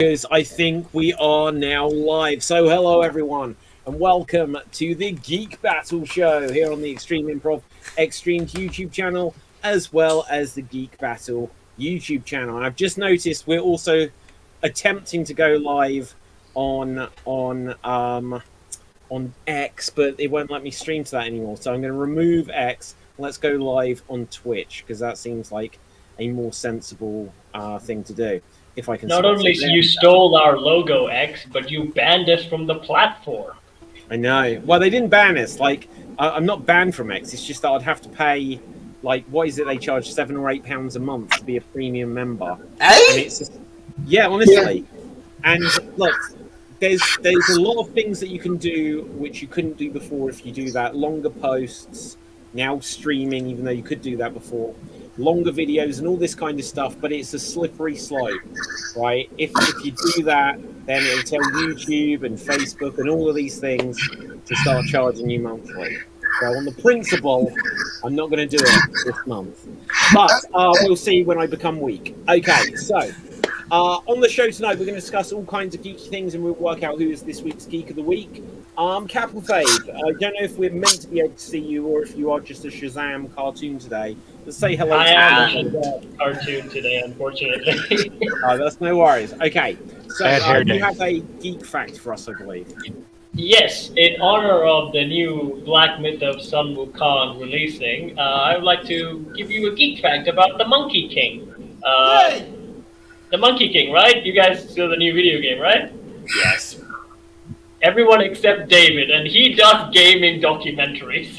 Because I think we are now live. So hello everyone and welcome to the Geek Battle show here on the Extreme Improv Extremes YouTube channel as well as the Geek Battle YouTube channel. And I've just noticed we're also attempting to go live on X, but it won't let me stream to that anymore. So I'm going to remove X. Let's go live on Twitch because that seems like a more sensible thing to do. If I can. Not only you stole our logo, X, but you banned us from the platform. I know. Well, they didn't ban us. Like, I'm not banned from X. It's just that I'd have to pay, like, what is it they charge, £7 or £8 a month to be a premium member. Hey? And it's just, yeah, honestly. Yeah. And look, there's a lot of things that you can do which you couldn't do before if you do that. Longer posts, now streaming, even though you could do that before. Longer videos and all this kind of stuff, but it's a slippery slope, right? If you do that, then it'll tell YouTube and Facebook and all of these things to start charging you monthly. So on the principle, I'm not going to do it this month, but we'll see when I become weak. Okay, so on the show tonight, we're going to discuss all kinds of geeky things, and we'll work out who is this week's Geek of the Week. Capelfade, I don't know if we're meant to be able to see you or if you are just a Shazam cartoon today. Let's say hello. I am a cartoon today, unfortunately. Oh, that's no worries. Okay, so you have a geek fact for us, I believe. Yes, in honor of the new Black Myth of Sun Wukong releasing, I would like to give you a geek fact about the Monkey King. The Monkey King, right? You guys saw the new video game, right? Yes. Everyone except David, and he does gaming documentaries.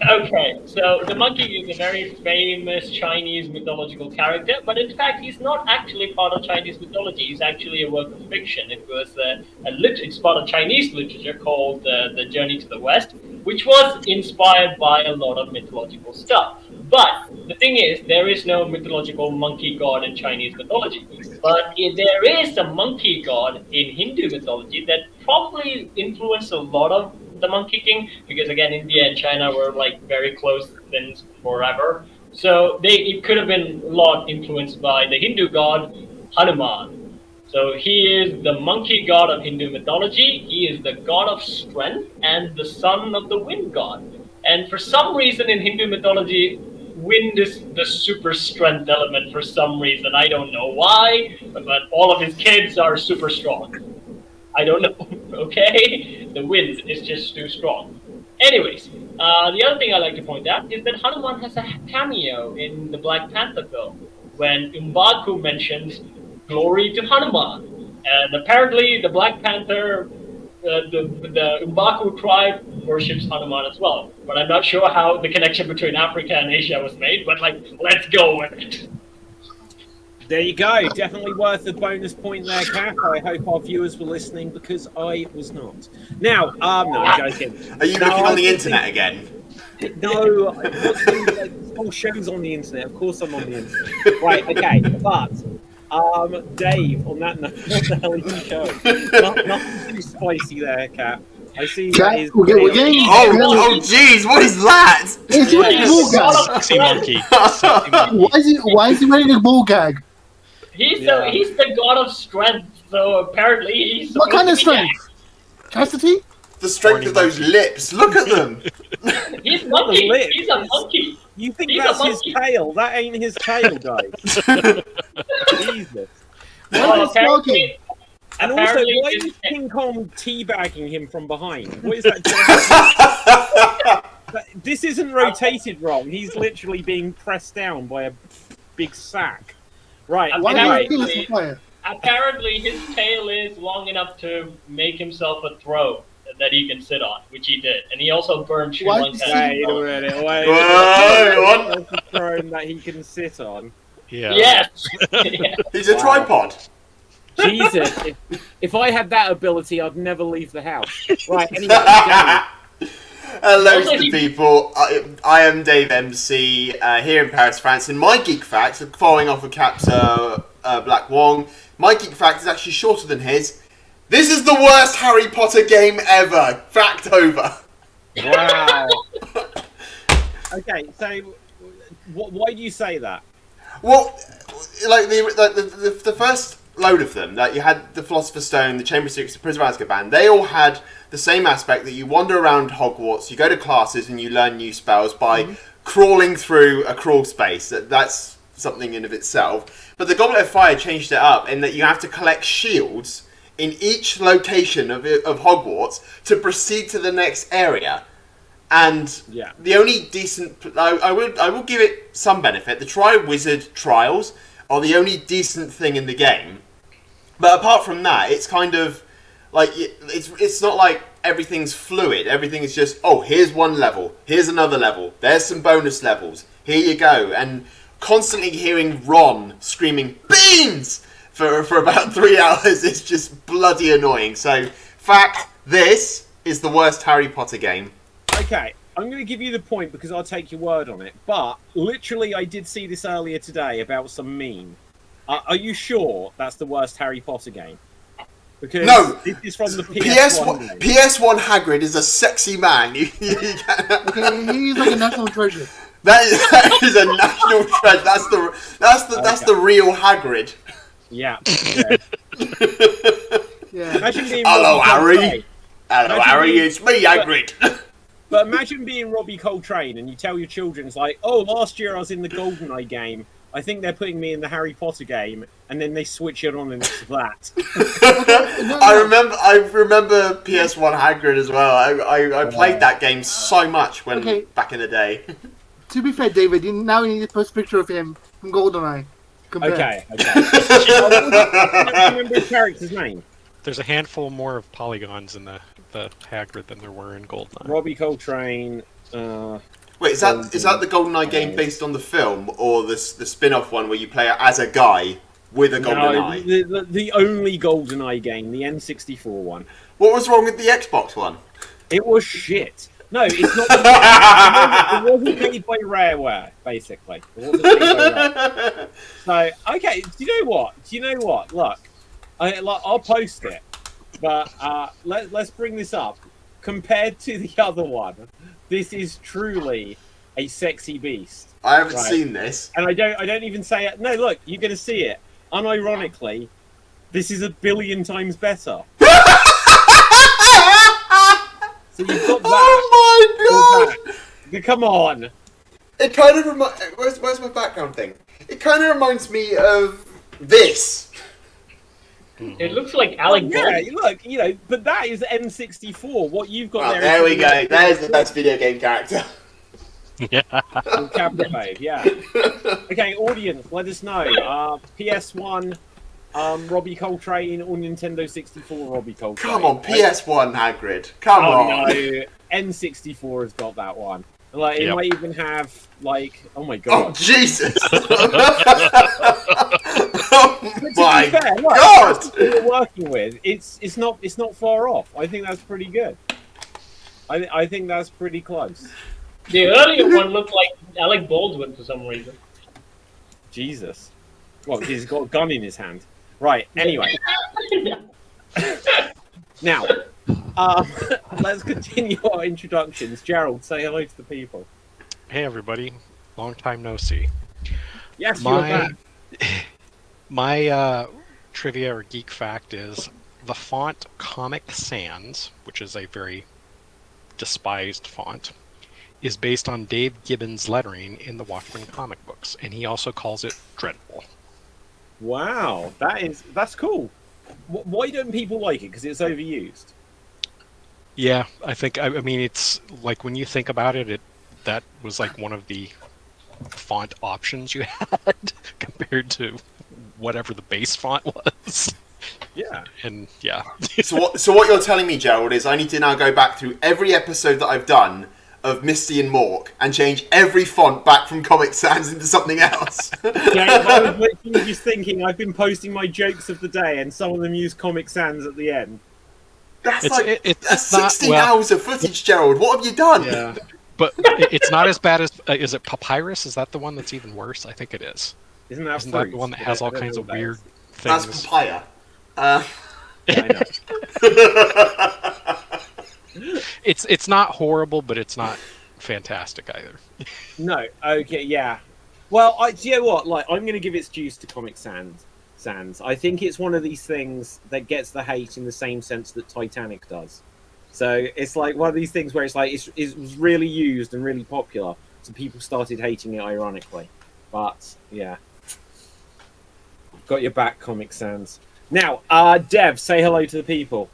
Okay, so the monkey is a very famous Chinese mythological character, but in fact he's not actually part of Chinese mythology. He's actually a work of fiction. It was it's part of Chinese literature called The Journey to the West, which was inspired by a lot of mythological stuff. But the thing is, there is no mythological monkey god in Chinese mythology. But there is a monkey god in Hindu mythology that probably influenced a lot of the Monkey King, because again, India and China were like very close since forever. So it could have been a lot influenced by the Hindu god Hanuman. So he is the monkey god of Hindu mythology. He is the god of strength and the son of the wind god. And for some reason in Hindu mythology, wind is the super strength element for some reason. I don't know why, but all of his kids are super strong. I don't know, okay? The wind is just too strong. Anyways, the other thing I like to point out is that Hanuman has a cameo in the Black Panther film when M'Baku mentions glory to Hanuman. And apparently the Black Panther, the M'Baku tribe worships Hanuman as well. But I'm not sure how the connection between Africa and Asia was made, but like, let's go with it. There you go. Definitely worth a bonus point there, Cap. I hope our viewers were listening because I was not. Now, no, I'm joking. Are you looking on the internet again? No, this whole show's on the internet. Of course I'm on the internet. Right, okay, but Dave, on that note, what the hell are you showing? Nothing too spicy there, Cap. I see that is... Oh, jeez, what is that? It's wearing a ball gag. Sexy monkey. Why is he wearing a ball gag? He's the god of strength, so apparently he's What kind of strength? Chastity? The strength of those lips. Look at them. He's monkey. He's a monkey. You think that's his tail? That ain't his tail, guys. Jesus. Apparently, and also, why is King Kong teabagging him from behind? What is that? This isn't rotated wrong. He's literally being pressed down by a big sack. Right. Apparently, his tail is long enough to make himself a throne that he can sit on, which he did, and he also burned Sri Lanka. Wait a minute. What's a throne that he can sit on? Yeah. Yes. He's a tripod. Jesus, if I had that ability, I'd never leave the house. Right, anyway. Hello to the people. I am Dave MC here in Paris, France, and my geek fact, following off of Cap's Black Wong, my geek fact is actually shorter than his. This is the worst Harry Potter game ever. Fact over. Wow. Okay, so why do you say that? Well, like the first load of them, that you had the Philosopher's Stone, the Chamber of Secrets, the Prisoner of Azkaban, they all had the same aspect that you wander around Hogwarts, you go to classes, and you learn new spells by crawling through a crawl space. That's something in of itself. But the Goblet of Fire changed it up in that you have to collect shields in each location of Hogwarts to proceed to the next area. And the only decent, I will give it some benefit. The Triwizard Trials are the only decent thing in the game, but apart from that, it's kind of like it's not like everything's fluid. Everything is just, oh, here's one level, here's another level, there's some bonus levels, here you go, and constantly hearing Ron screaming beans for about 3 hours is just bloody annoying. So, fact, this is the worst Harry Potter game. Okay, I'm going to give you the point because I'll take your word on it. But literally, I did see this earlier today about some meme. Are you sure that's the worst Harry Potter game? Because no, this is from the PS1. PS1 Hagrid is a sexy man. Okay, he's like a national treasure. That is a national treasure. That's the real Hagrid. Yeah. Yeah. Imagine being Hello, Robbie Harry. Coltrane. Hello, Harry. It's me, Hagrid. But imagine being Robbie Coltrane and you tell your children, it's like, oh, last year I was in the GoldenEye game. I think they're putting me in the Harry Potter game, and then they switch it on and it's that. I remember PS1 Hagrid as well. I played that game so much back in the day. To be fair, David, now you need to post a picture of him from GoldenEye. Okay. I remember his character's name. There's a handful more of polygons in the Hagrid than there were in GoldenEye. Robbie Coltrane. Wait, is that the GoldenEye game based on the film, or the spin-off one where you play as a guy with a GoldenEye? No, the only GoldenEye game, the N64 one. What was wrong with the Xbox one? It was shit. No, it's not. It wasn't made by Rareware, basically. It wasn't made by Rareware. So, okay, do you know what? Look, I'll post it, but let's bring this up. Compared to the other one, this is truly a sexy beast. I haven't seen this, and I don't even say it. No, look, you're going to see it. Unironically, this is 1 billion times better. So you've got that. Oh my god! Come on. It kind of where's my background thing? It kind of reminds me of this. It looks like Alec Baldwin. Yeah, look, but that is N64. What you've got there. There we go. There's the best video game character. Yeah. Captivate, yeah. Okay, audience, let us know. PS1, Robbie Coltrane, or Nintendo 64 Robbie Coltrane. Come on, PS1 Hagrid. Come on. No, N64 has got that one. Like, it might even have, oh my god. Oh, Jesus! Oh my fair, god! What we're working with, it's not far off. I think that's pretty good. I think that's pretty close. The earlier one looked like Alec Baldwin for some reason. Jesus. Well, he's got a gun in his hand. Right, anyway. Now, let's continue our introductions. Gerald, say hello to the people. Hey everybody, long time no see. Yes, you're back. My trivia or geek fact is the font Comic Sans, which is a very despised font, is based on Dave Gibbons' lettering in the Watchmen comic books, and he also calls it Dreadful. Wow, that's cool. Why don't people like it? Because it's overused. Yeah, I mean, it's like when you think about it, that was like one of the font options you had compared to whatever the base font was. Yeah. And yeah. So what you're telling me, Gerald, is I need to now go back through every episode that I've done of Misty and Mork and change every font back from Comic Sans into something else. Yeah, I was literally just thinking, I've been posting my jokes of the day and some of them use Comic Sans at the end. That's 16 hours of footage, Gerald. What have you done? Yeah. But it's not as bad as... is it Papyrus? Is that the one that's even worse? I think it is. Isn't that the one that has all kinds of weird things? That's papaya. Yeah, I know. It's not horrible, but it's not fantastic either. No, okay, yeah. Well, do you know what? Like, I'm going to give its dues to Comic Sans. I think it's one of these things that gets the hate in the same sense that Titanic does. So it's like one of these things where it's like it was really used and really popular, so people started hating it ironically. But yeah, got your back, Comic Sans. Now, Dev, say hello to the people.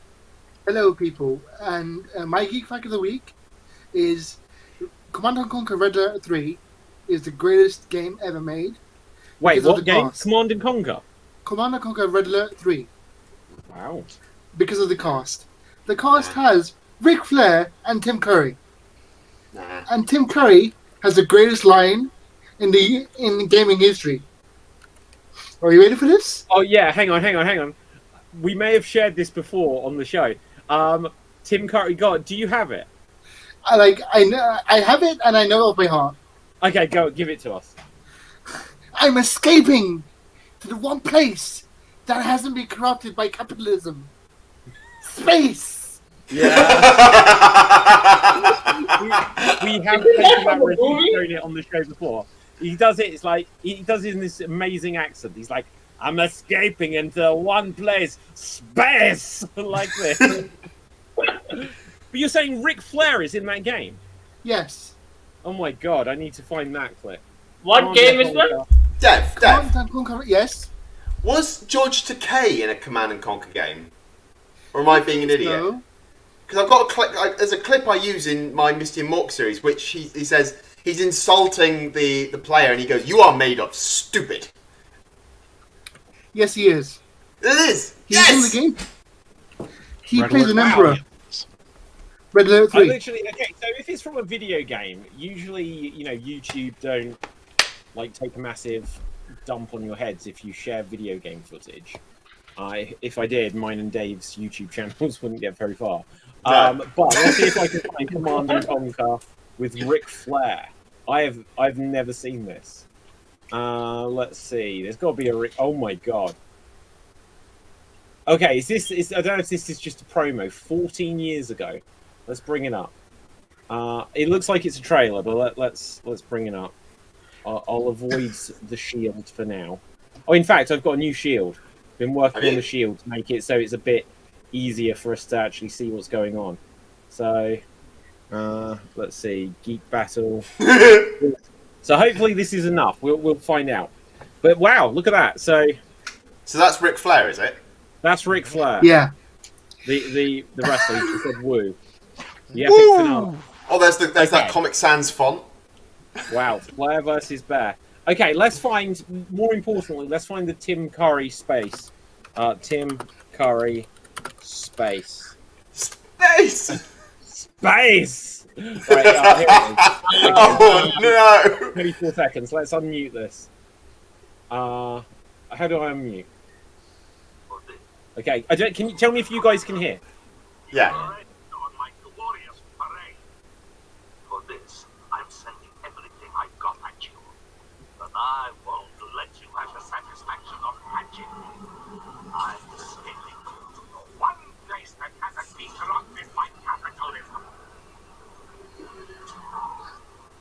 Hello, people. And my geek fact of the week is Command & Conquer Red Alert 3 is the greatest game ever made. Wait, because of what the game? cast. Command & Conquer? Command & Conquer Red Alert 3. Wow. Because of the cast. The cast has Ric Flair and Tim Curry. And Tim Curry has the greatest line in gaming history. Are you ready for this? Oh yeah, hang on. We may have shared this before on the show. Tim Curry, God, do you have it? I have it and I know it off by heart. Okay, go, give it to us. I'm escaping to the one place that hasn't been corrupted by capitalism. Space! Yeah. we have taken that risk and shown it on the show before. He does it, it's like, he does it in this amazing accent. He's like, I'm escaping into one place, space! Like this. But you're saying Ric Flair is in that game? Yes. Oh my god, I need to find that clip. What game is that? Dev, Command & Conquer, yes. was George Takei in a Command & Conquer game? Or am I being an idiot? No. Because I've got a clip, there's a clip I use in my Misty and Mork series, which he says, he's insulting the player, and he goes, "You are made of stupid." Yes, he is. It is! He's Yes! in the game. He Red plays Alert an emperor. Aliens. Red Alert 3. Okay, so if it's from a video game, usually, YouTube don't, take a massive dump on your heads if you share video game footage. If I did, mine and Dave's YouTube channels wouldn't get very far. No. But let's see if I can find Command & Conquer with Ric Flair. I've never seen this. Let's see. There's got to be a Ric. Oh my god. Okay, I don't know if this is just a promo. 14 years ago. Let's bring it up. It looks like it's a trailer, but let's bring it up. I'll avoid the shield for now. Oh, in fact, I've got a new shield. Been working on the shield to make it so it's a bit easier for us to actually see what's going on. So, let's see. Geek Battle. So hopefully this is enough. We'll find out. But wow, look at that. So that's Ric Flair, is it? that's Ric Flair. Yeah. The wrestler who said woo. The Woo! epic finale. Oh, there's that Comic Sans font. Wow, Flair versus Bear. Okay, more importantly, let's find the Tim Curry space. Tim Curry space. Space! Space! Right, here it is. Oh no! 24 seconds. Let's unmute this. How do I unmute? Okay, can you tell me if you guys can hear? Yeah. I won't let you have the satisfaction of hatching. I'm escaping to the one place that hasn't been corrupted by capitalism.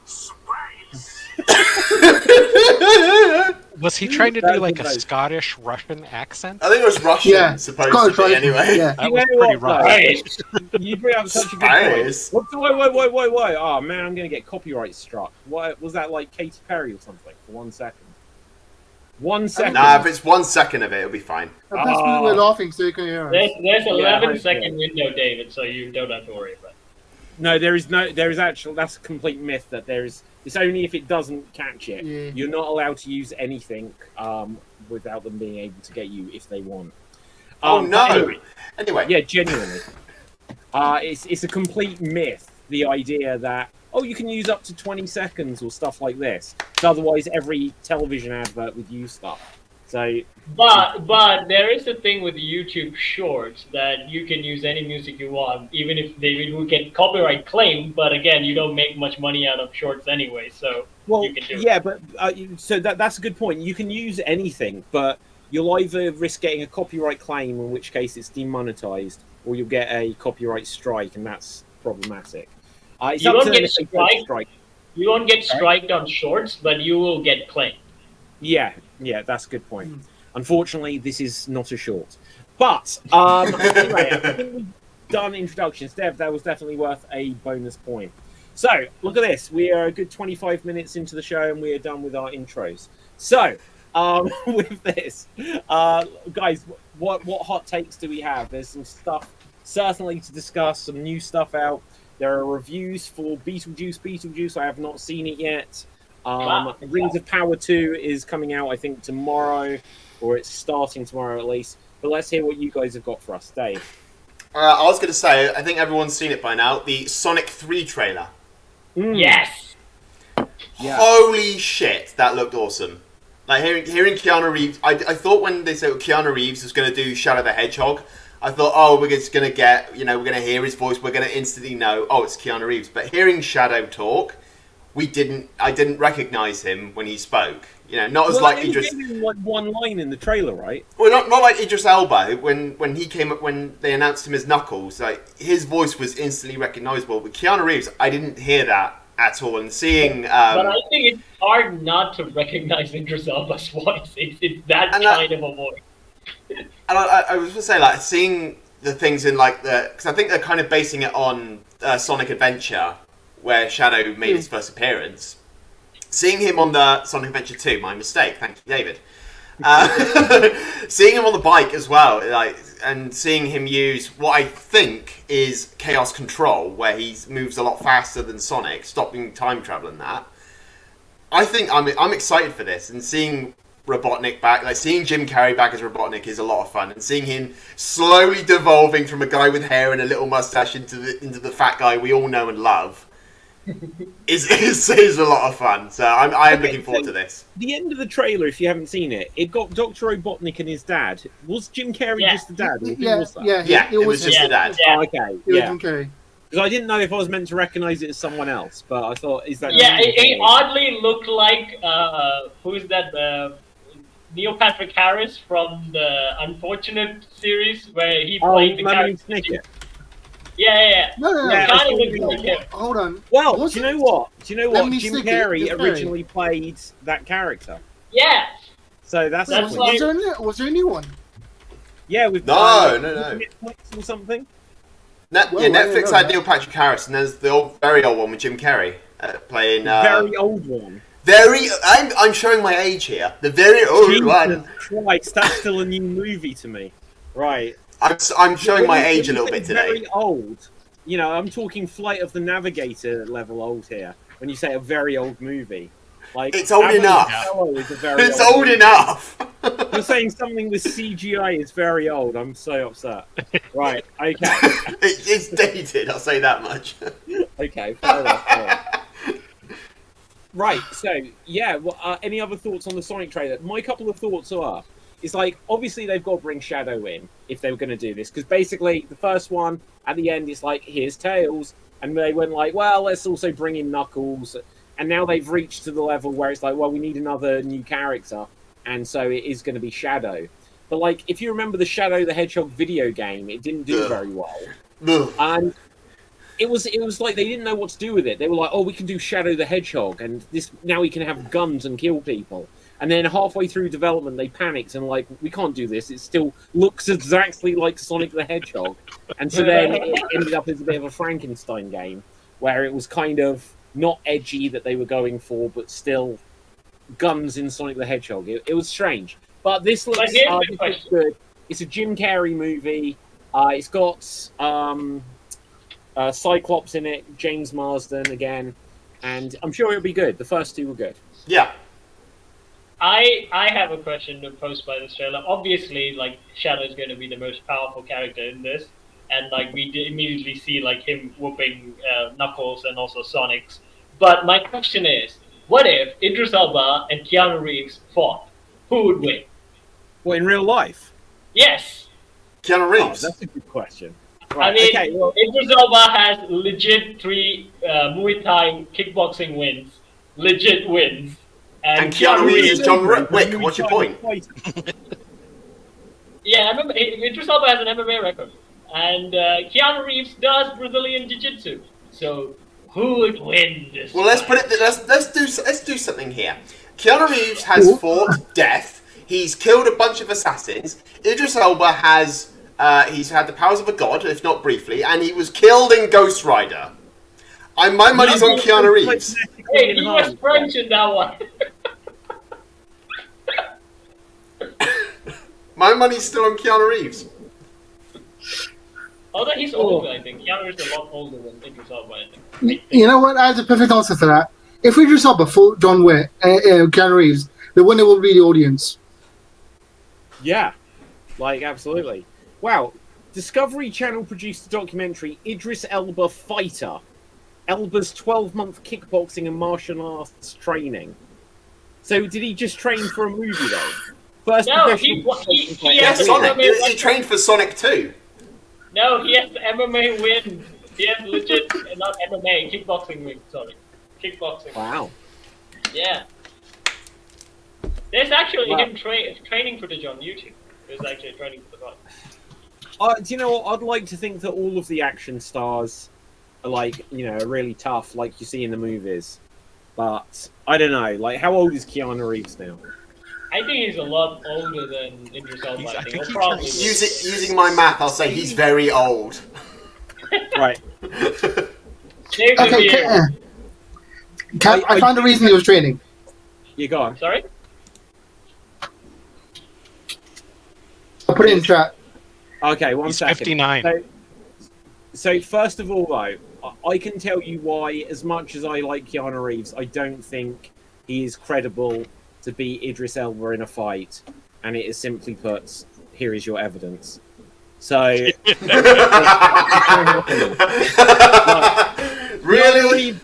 Space! Was he trying to do like a Scottish Russian accent? I think it was Russian, Yeah. supposedly, anyway. Yeah. That was pretty rough. You bring up such a good point. Space. Wait. Oh man, I'm going to get copyright struck. What was that, like Katy Perry or something for 1 second? 1 second. Nah, if it's 1 second of it, it'll be fine. That's when we're laughing so you can hear us. There's 11 right, second window, David, so you don't have to worry about it. No, there is actual. That's a complete myth. That it's only if it doesn't catch it. Yeah. You're not allowed to use anything without them being able to get you if they want. Oh no! Anyway, yeah, genuinely, it's a complete myth. The idea that you can use up to 20 seconds or stuff like this. So otherwise, every television advert would use stuff. So, but there is a thing with YouTube Shorts that you can use any music you want, even if they will get copyright claim. But again, you don't make much money out of Shorts anyway, so you can do it. But so that's a good point. You can use anything, but you'll either risk getting a copyright claim, in which case it's demonetized, or you'll get a copyright strike, and that's problematic. You won't get a strike. You won't get striked on shorts, but you will get claimed. Yeah, that's a good point. Unfortunately, this is not a short. But anyway, I think we've done introductions. Dev, that was definitely worth a bonus point. So, look at this. We are a good 25 minutes into the show, and we are done with our intros. So, with this, guys, what hot takes do we have? There's some stuff certainly to discuss, some new stuff out. There are reviews for Beetlejuice. I have not seen it yet. Rings of Power 2 is coming out, I think, tomorrow, or it's starting tomorrow at least. But let's hear what you guys have got for us. Dave. I was going to say, I think everyone's seen it by now, the Sonic 3 trailer. Yes! Yeah. Holy shit, that looked awesome. Like, hearing Keanu Reeves, I thought when they said Keanu Reeves was going to do Shadow the Hedgehog, I thought, oh, we're just going to get, we're going to hear his voice, we're going to instantly know, oh, it's Keanu Reeves. But hearing Shadow talk, I didn't recognize him when he spoke. Not as like Idris. He gave him like one line in the trailer, right? Well, not like Idris Elba when he came up, when they announced him as Knuckles. Like, his voice was instantly recognizable. But Keanu Reeves, I didn't hear that at all. And seeing, but I think it's hard not to recognize Idris Elba's voice. It's that kind of a voice. And I was going to say, like, seeing the things in like because I think they're kind of basing it on Sonic Adventure, where Shadow made his first appearance. Seeing him on the Sonic Adventure 2, my mistake, thank you, David. Seeing him on the bike as well, and seeing him use what I think is Chaos Control, where he moves a lot faster than Sonic, stopping time travel and that. I think I'm excited for this, and seeing Robotnik back, like seeing Jim Carrey back as Robotnik is a lot of fun, and seeing him slowly devolving from a guy with hair and a little mustache into the fat guy we all know and love. is a lot of fun, so I am looking forward to this. The end of the trailer, if you haven't seen it, it got Dr. Robotnik and his dad. Was Jim Carrey just the dad? It was just the dad. Oh, okay, it was Jim Carrey. Because I didn't know if I was meant to recognize it as someone else, but I thought, is that? Yeah, it oddly looked like who's that? Neil Patrick Harris from the Unfortunate series, where he played the character. Yeah. No. Kind of looks like him. Hold on. Well, do you know what? Jim Carrey Jim originally played that character. Yeah. So that's was there a new one? Yeah, with no. Netflix or something. Netflix had Neil Patrick Harris, and there's the very old one with Jim Carrey playing. Very old one. I'm showing my age here. The very old one. Christ, that's still a new movie to me. Right. I'm showing my age a little bit today. Very old. I'm talking Flight of the Navigator level old here. When you say a very old movie, like it's old enough. It's old enough. You're saying something with CGI is very old. I'm so upset. Right. Okay. It's dated. I'll say that much. Okay. Fair enough. Right. So yeah. Any other thoughts on the Sonic trailer? My couple of thoughts are. It's like, obviously they've got to bring Shadow in if they were going to do this. Because basically, the first one, at the end, it's like, here's Tails. And they went like, well, let's also bring in Knuckles. And now they've reached to the level where it's like, well, we need another new character. And so it is going to be Shadow. But like, if you remember the Shadow the Hedgehog video game, it didn't do very well. And it was like they didn't know what to do with it. They were like, oh, we can do Shadow the Hedgehog. And now he can have guns and kill people. And then halfway through development, they panicked and like, we can't do this. It still looks exactly like Sonic the Hedgehog. And so then it ended up as a bit of a Frankenstein game, where it was kind of not edgy that they were going for, but still guns in Sonic the Hedgehog. It was strange. But this looks good. It's a Jim Carrey movie. It's got Cyclops in it, James Marsden again. And I'm sure it'll be good. The first two were good. Yeah. I have a question to post by this trailer. Obviously, like, Shadow's going to be the most powerful character in this, and like we immediately see like him whooping Knuckles and also Sonic's. But my question is, what if Idris Elba and Keanu Reeves fought? Who would win? Well, in real life? Yes. Keanu Reeves. Oh, that's a good question. Right, I mean, Idris Elba has legit 3 Muay Thai kickboxing wins. Legit wins. And Keanu Reeves is John Wick. What's your point? Yeah, Idris Elba has an MMA record. And Keanu Reeves does Brazilian Jiu-Jitsu. So, Who would win this? Well, let's put it. Let's do something here. Keanu Reeves has fought death. He's killed a bunch of assassins. Idris Elba has. He's had the powers of a god, if not briefly, and he was killed in Ghost Rider. My money's on Keanu Reeves. Hey, he was French in that one. My money's still on Keanu Reeves. Although he's older, I think. Keanu is a lot older than Idris Elba, I think. You know what? I have the perfect answer for that. If Idris Elba fought John Wick, Keanu Reeves, the winner will be the audience. Yeah, like absolutely. Wow, Discovery Channel produced a documentary, Idris Elba Fighter. Elba's 12-month kickboxing and martial arts training. So did he just train for a movie though? First No, he Sonic. He trained for Sonic 2. No, he has the MMA win. He has legit, not MMA, kickboxing win. Sorry, kickboxing. Wow. Yeah. There's actually him training footage on YouTube. There's actually training for the fight. Do you know what? I'd like to think that all of the action stars are like, really tough, like you see in the movies. But I don't know. Like, how old is Keanu Reeves now? I think he's a lot older than Idris Elba. I think. Probably using my math, I'll say he's very old. Right. Okay, I found the reason he was training. You go on. Sorry? I'll put it in chat. Okay, one He's second. 59. So first of all, though, I can tell you why, as much as I like Keanu Reeves, I don't think he is credible to beat Idris Elba in a fight. And it is simply put, here is your evidence. So... Really?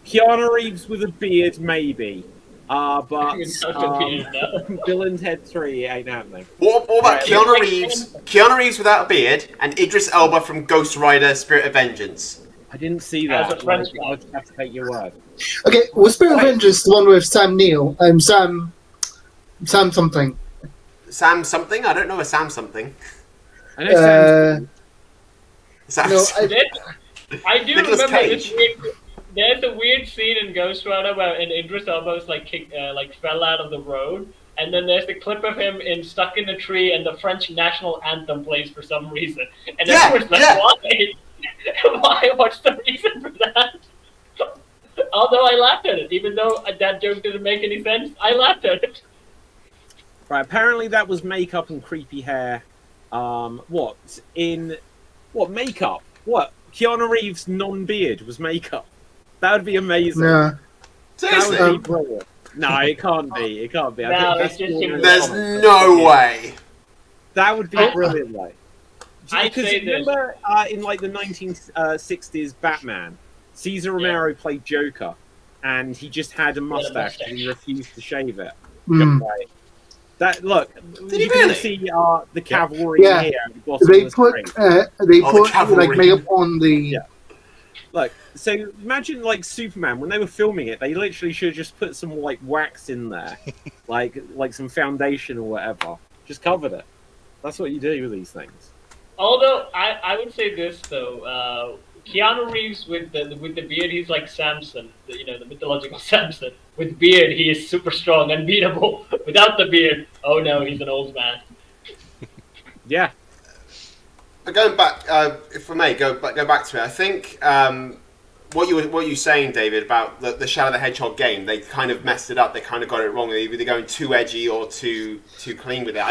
Keanu Reeves with a beard, maybe. But Bill and Ted 3 ain't happening. What about Keanu Reeves? Keanu Reeves without a beard and Idris Elba from Ghost Rider: Spirit of Vengeance. I didn't see that. I'll just have to take your word. Okay, was Spirit of Vengeance the one with Sam Neill? Sam something. Sam something? I don't know a Sam something. I know Sam. No, I do Nicolas remember Cage. there's a weird scene in Ghost Rider where Idris Elba's fell out of the road, and then there's the clip of him stuck in a tree, and the French national anthem plays for some reason, and everyone's like, "Why? Why? What's the reason for that?" Although I laughed at it, even though that joke didn't make any sense, I laughed at it. Right, apparently that was makeup and creepy hair. What makeup? What? Keanu Reeves' non-beard was makeup. That would be amazing. Yeah. That would be brilliant. No, it can't be. It can't be. There's no way. That would be brilliant, though. Because remember, in like the 1960s Batman, Cesar Romero played Joker, and he just had a mustache and he refused to shave it. Mm. Right. That look, Did you he really? can see the cavalry Yeah. here. At the bottom They of the put screen. like makeup on the. Yeah. Look, so imagine like Superman when they were filming it, they literally should have just put some like wax in there, like some foundation or whatever, just covered it. That's what you do with these things. Although I would say this though, Keanu Reeves with the beard, he's like Samson, the mythological Samson. With beard, he is super strong, unbeatable. Without the beard, oh no, he's an old man. Yeah. But going back, if I may, go back to it. I think what you were saying, David, about the Shadow the Hedgehog game, they kind of messed it up. They kind of got it wrong. They're either going too edgy or too clean with it.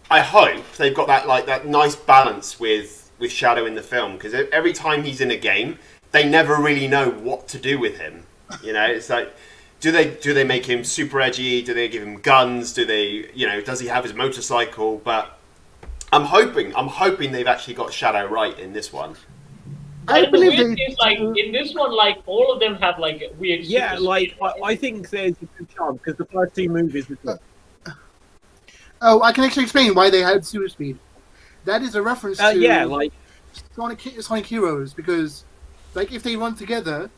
I hope they've got that nice balance with Shadow in the film, because every time he's in a game, they never really know what to do with him. It's like, do they make him super edgy? Do they give him guns? Do they, does he have his motorcycle? But I'm hoping they've actually got Shadow right in this one. I believe in this one, like all of them have like weird. Yeah, like I think there's a good chance because the first two movies were good. Oh, I can actually explain why they had super speed. That is a reference to Sonic Heroes, because like if they run together,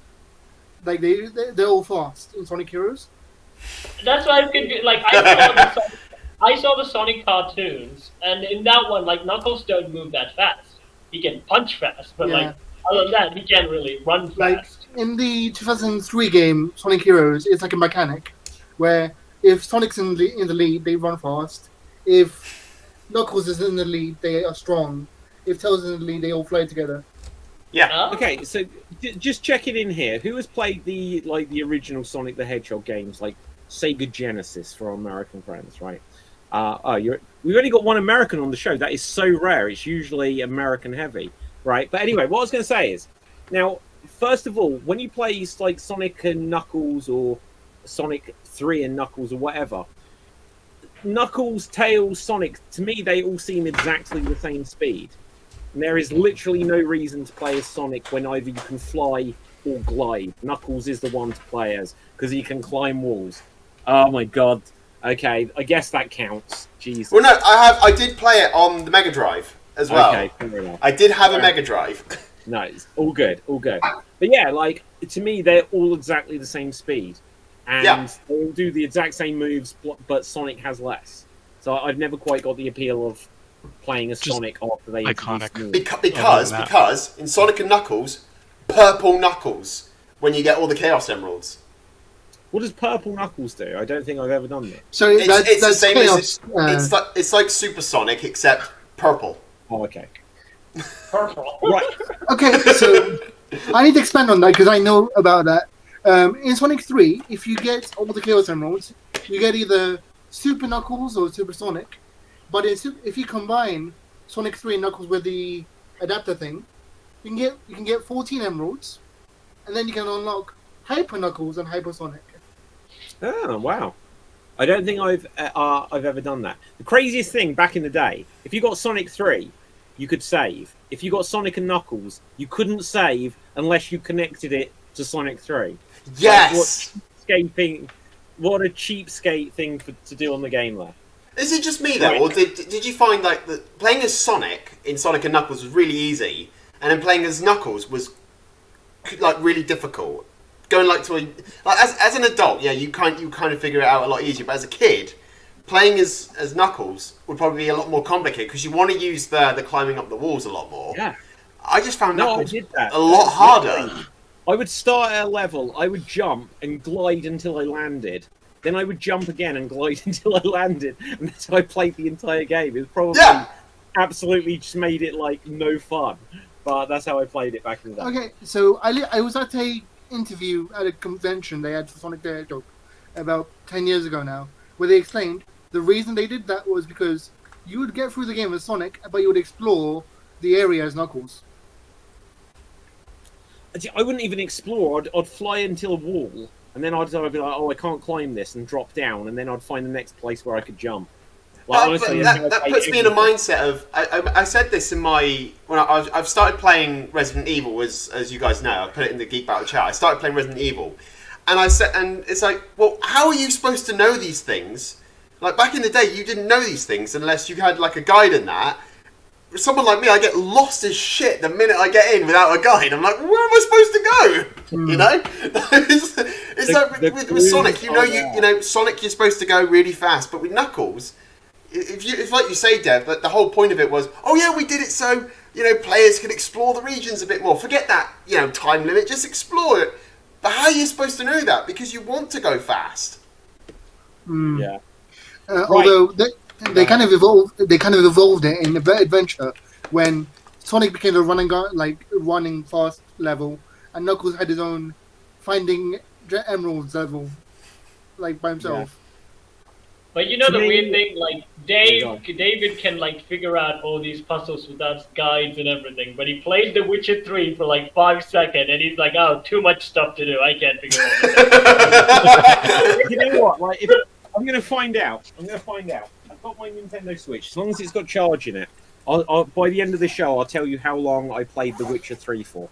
like they're all fast in Sonic Heroes. That's why I could like I saw the Sonic cartoons, and in that one, like Knuckles don't move that fast. He can punch fast, but like Other than that, he can't really run Like fast. in the 2003 game Sonic Heroes, it's like a mechanic where if Sonic's in the lead, they run fast. If Knuckles is in the lead, they are strong. If Tails is in the lead, they all fly together. Yeah. Oh. Okay, so just checking in here. Who has played the original Sonic the Hedgehog games, like Sega Genesis for our American friends, right? We've only got one American on the show. That is so rare. It's usually American heavy, right? But anyway, what I was going to say is, now, first of all, when you play like Sonic and Knuckles or Sonic 3 and Knuckles or whatever, Knuckles, Tails, Sonic, to me, they all seem exactly the same speed. And there is literally no reason to play as Sonic when either you can fly or glide. Knuckles is the one to play as, because he can climb walls. Oh my god. Okay, I guess that counts. Jesus. Well, no, I did play it on the Mega Drive as well. Okay, fair enough. I did have a Mega Drive. No, it's all good, all good. But yeah, like, to me, they're all exactly the same speed. And they all do the exact same moves, but Sonic has less. So I've never quite got the appeal of playing as Just Sonic after they iconic. introduced moves. Because in Sonic and Knuckles, purple Knuckles when you get all the Chaos Emeralds. What does purple Knuckles do? I don't think I've ever done that. So It's the that's same chaos. as it's like Super Sonic except purple. Oh, okay. Purple. Right. Okay, so I need to expand on that because I know about that. In Sonic 3, if you get all the Chaos Emeralds, you get either Super Knuckles or Super Sonic. But if you combine Sonic 3 and Knuckles with the adapter thing, you can get 14 Emeralds, and then you can unlock Hyper Knuckles and Hyper Sonic. Oh, wow. I don't think I've ever done that. The craziest thing back in the day, if you got Sonic 3, you could save. If you got Sonic and Knuckles, you couldn't save unless you connected it to Sonic 3. Yes. What a cheapskate thing to do on the game there. Is it just me though, or did you find like that playing as Sonic in Sonic and Knuckles was really easy, and then playing as Knuckles was like really difficult? Going like to as an adult, yeah, you kind of figure it out a lot easier. But as a kid, playing as Knuckles would probably be a lot more complicated because you want to use the climbing up the walls a lot more. Yeah. I just found Knuckles I did that. a lot harder. I would start at a level, I would jump and glide until I landed. Then I would jump again and glide until I landed. And that's how I played the entire game. It was probably absolutely just made it like no fun. But that's how I played it back in the day. Okay, so I was at a interview at a convention they had for Sonic the Hedgehog about 10 years ago now, where they explained the reason they did that was because you would get through the game as Sonic, but you would explore the area as Knuckles. I wouldn't even explore. I'd fly until a wall, and then I'd be like, "Oh, I can't climb this," and drop down, and then I'd find the next place where I could jump. Like, honestly, that puts me in a mindset of I said this in my I've started playing Resident Evil as you guys know. I put it in the Geek Battle chat. I started playing Resident Evil, and and it's like, well, how are you supposed to know these things? Like back in the day, you didn't know these things unless you had like a guide in that. Someone like me, I get lost as shit the minute I get in without a guide. I'm like, where am I supposed to go? You know, it's like with Sonic. You know, Sonic, you're supposed to go really fast, but with Knuckles, if like you say, Dev, that the whole point of it was, oh yeah, we did it so players can explore the regions a bit more. Forget that time limit, just explore it. But how are you supposed to know that? Because you want to go fast. Yeah. Although they kind of evolved it in Adventure when Sonic became a running fast level, and Knuckles had his own finding emeralds level, like by himself. But the weird thing, like David can like figure out all these puzzles without guides and everything, but he played The Witcher 3 for like 5 seconds, and he's like, "Oh, too much stuff to do. I can't figure all this out." You know what? Like, I'm gonna find out. I've got my Nintendo Switch. As long as it's got charge in it, I'll by the end of the show, I'll tell you how long I played The Witcher 3 for.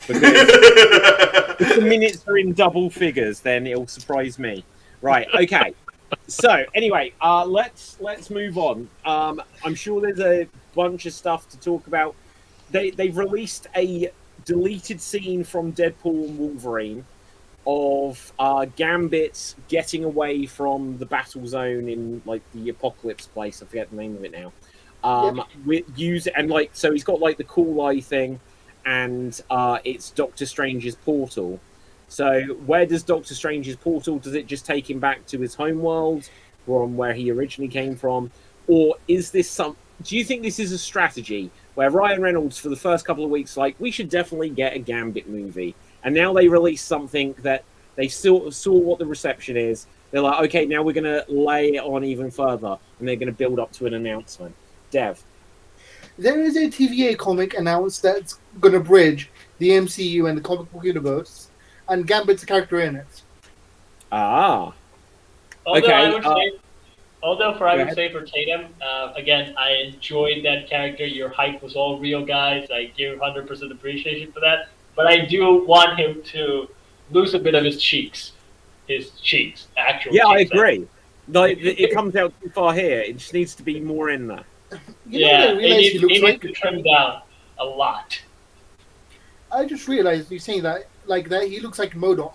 Because if the minutes are in double figures, then it'll surprise me. Right? Okay. So anyway, let's move on. I'm sure there's a bunch of stuff to talk about. They've released a deleted scene from Deadpool and Wolverine of Gambit getting away from the battle zone in like the Apocalypse place. I forget the name of it now. So he's got like the cool eye thing, and it's Doctor Strange's portal. So where does Doctor Strange's portal? Does it just take him back to his home world, from where he originally came from, or is this some? Do you think this is a strategy where Ryan Reynolds, for the first couple of weeks, like, we should definitely get a Gambit movie, and now they release something that they saw what the reception is. They're like, okay, now we're going to lay it on even further, and they're going to build up to an announcement. Dev. There is a TVA comic announced that's going to bridge the MCU and the comic book universe, and Gambit's a character in it. Ah. Although Okay, I would say for Tatum, again, I enjoyed that character. Your hype was all real, guys. I give 100% appreciation for that. But I do want him to lose a bit of his cheeks. Actual Yeah, I cheeks. agree. Like, it comes out too far here. It just needs to be more in there. It needs to trim down a lot. I just realized you saying that he looks like MODOK.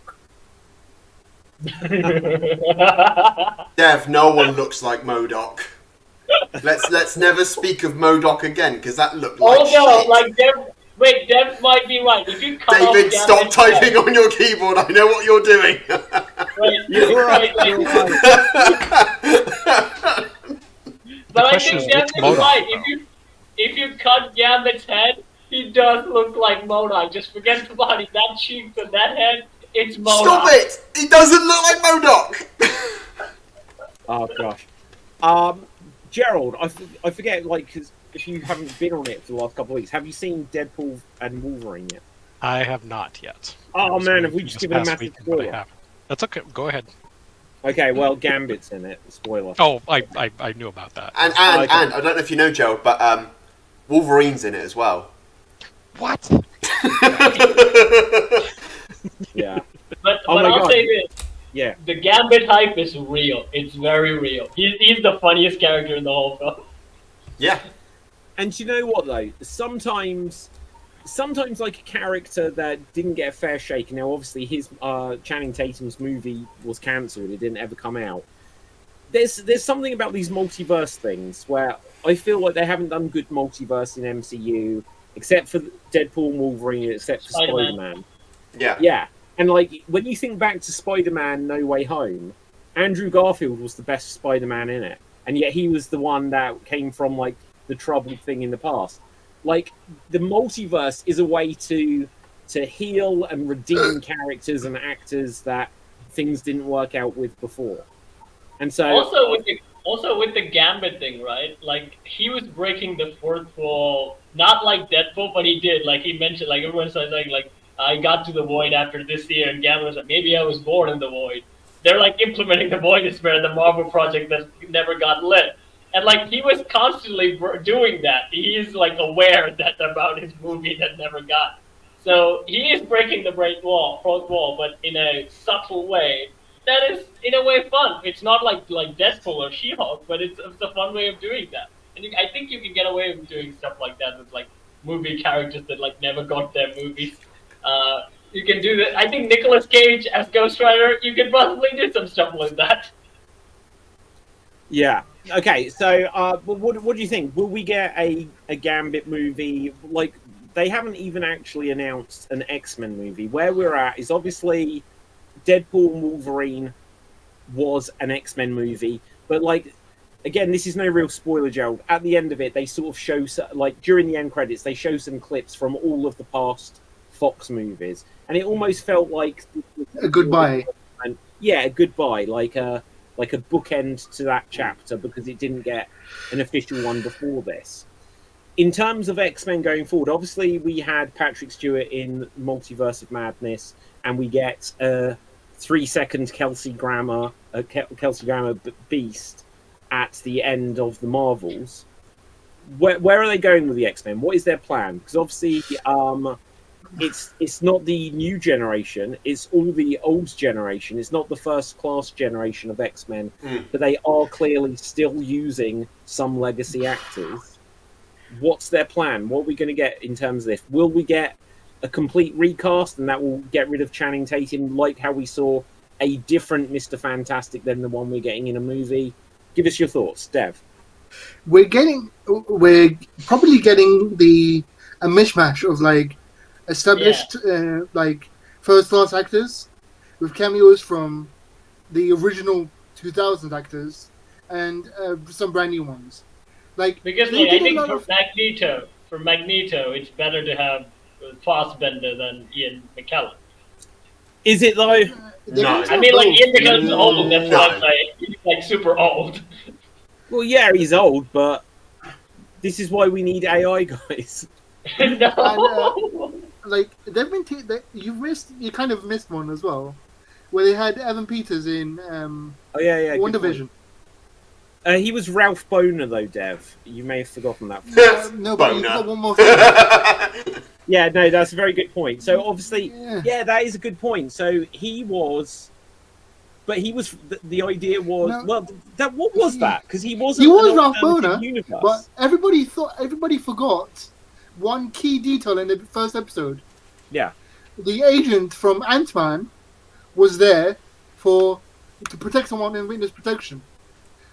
Dev, no one looks like MODOK. Let's never speak of MODOK again, because that looked like shit. Dev might be right. If you cut David, off stop typing on your keyboard. I know what you're doing. You're right. But I think Dev is right. If you cut Gambit's head, he does look like MODOK. Just forget about it. That cheeks and that head, it's MODOK. Stop it! He doesn't look like MODOK. Oh gosh. Gerald, I forget, like, 'cause if you haven't been on it for the last couple of weeks, have you seen Deadpool and Wolverine yet? I have not yet. Oh man, have we just given a massive spoiler? That's okay. Go ahead. Okay, well, Gambit's in it. Spoiler. Oh, I knew about that. And I don't know if you know, Joe, but Wolverine's in it as well. What? Yeah. But Oh my I'll God. say this. Yeah. The Gambit hype is real. It's very real. He's the funniest character in the whole film. Yeah. And you know what though? Sometimes like a character that didn't get a fair shake. Now, obviously, his Channing Tatum's movie was cancelled; it didn't ever come out. There's something about these multiverse things where I feel like they haven't done good multiverse in MCU, except for Deadpool and Wolverine, except for Spider-Man. Yeah. Yeah, and like when you think back to Spider-Man: No Way Home, Andrew Garfield was the best Spider-Man in it, and yet he was the one that came from like the troubled thing in the past. Like, the multiverse is a way to heal and redeem characters and actors that things didn't work out with before. And so also with the Gambit thing, right? Like, he was breaking the fourth wall, not like Deadpool, but he did. Like, he mentioned, like, everyone says, like, I got to the Void after this year, and Gambit was like, maybe I was born in the Void. They're, like, implementing the Void Sphere, the Marvel project that never got lit. And, like, he was constantly doing that. He is, like, aware that about his movie that never got. So he is breaking the fourth wall, but in a subtle way. That is, in a way, fun. It's not like Deadpool or She-Hulk, but it's a fun way of doing that. And I think you can get away with doing stuff like that with, like, movie characters that, like, never got their movies. You can do that. I think Nicolas Cage as Ghost Rider, you could possibly do some stuff like that. yeah. Okay, so what do you think? Will we get a Gambit movie? Like, they haven't even actually announced an X-Men movie. Where we're at is obviously Deadpool and Wolverine was an X-Men movie, but like, again, this is no real spoiler, Gerald. At the end of it, they sort of show, like, during the end credits, they show some clips from all of the past Fox movies, and it almost felt like A goodbye. And yeah, a goodbye, like a bookend to that chapter, because it didn't get an official one before this. In terms of X-Men going forward, obviously we had Patrick Stewart in Multiverse of Madness, and we get a 3-second Kelsey Grammer beast at the end of the Marvels. Where are they going with the X-Men? What is their plan? Because obviously it's not the new generation, it's all the old generation. It's not the first class generation of X-Men, but they are clearly still using some legacy actors. What's their plan? What are we going to get in terms of this? Will we get a complete recast and that will get rid of Channing Tatum, like how we saw a different Mr. Fantastic than the one we're getting in a movie? Give us your thoughts, Dev. We're probably getting a mishmash of like established like first-class actors with cameos from the original 2000 actors and some brand new ones. Like Because they like, I did a think lot for of Magneto, it's better to have Fassbender than Ian McKellen. Is it though? they No. can I have mean, like both. Ian McKellen's old. That's No. what I'm saying. He's like super old. Well, yeah, he's old, but this is why we need AI guys. No. Like they've been you kind of missed one as well, where they had Evan Peters in Oh yeah, One good point. Division. He was Ralph Boner though, Dev. You may have forgotten that. No, but you Boner. got one more thing. Yeah, no, that's a very good point. So obviously, Yeah. yeah, that is a good point. So he was, but he was. The idea was No. well, that what was that? Because he wasn't. He was an Ralph alternative Boner, universe. but everybody forgot one key detail in the first episode. Yeah. The agent from Ant-Man was there to protect someone in witness protection.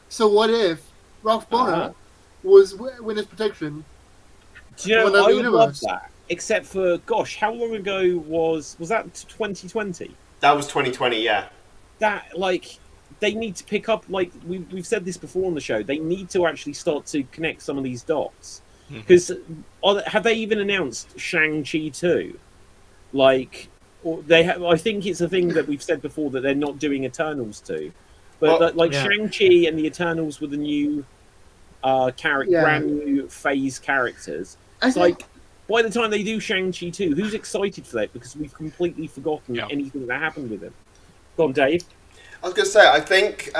So what if Ralph Boner was witness protection? Do you know? Another I would love universe. that. Except for, gosh, how long ago was that? 2020. That was 2020, yeah. That like they need to pick up. Like we've said this before on the show. They need to actually start to connect some of these dots. Because have they even announced Shang-Chi 2? Like, or they have, I think it's a thing that we've said before that they're not doing Eternals 2. But Shang-Chi and the Eternals were the new brand new phase characters. It's like, by the time they do Shang-Chi 2, who's excited for that? Because we've completely forgotten anything that happened with him. Go on, Dave. I was going to say, I think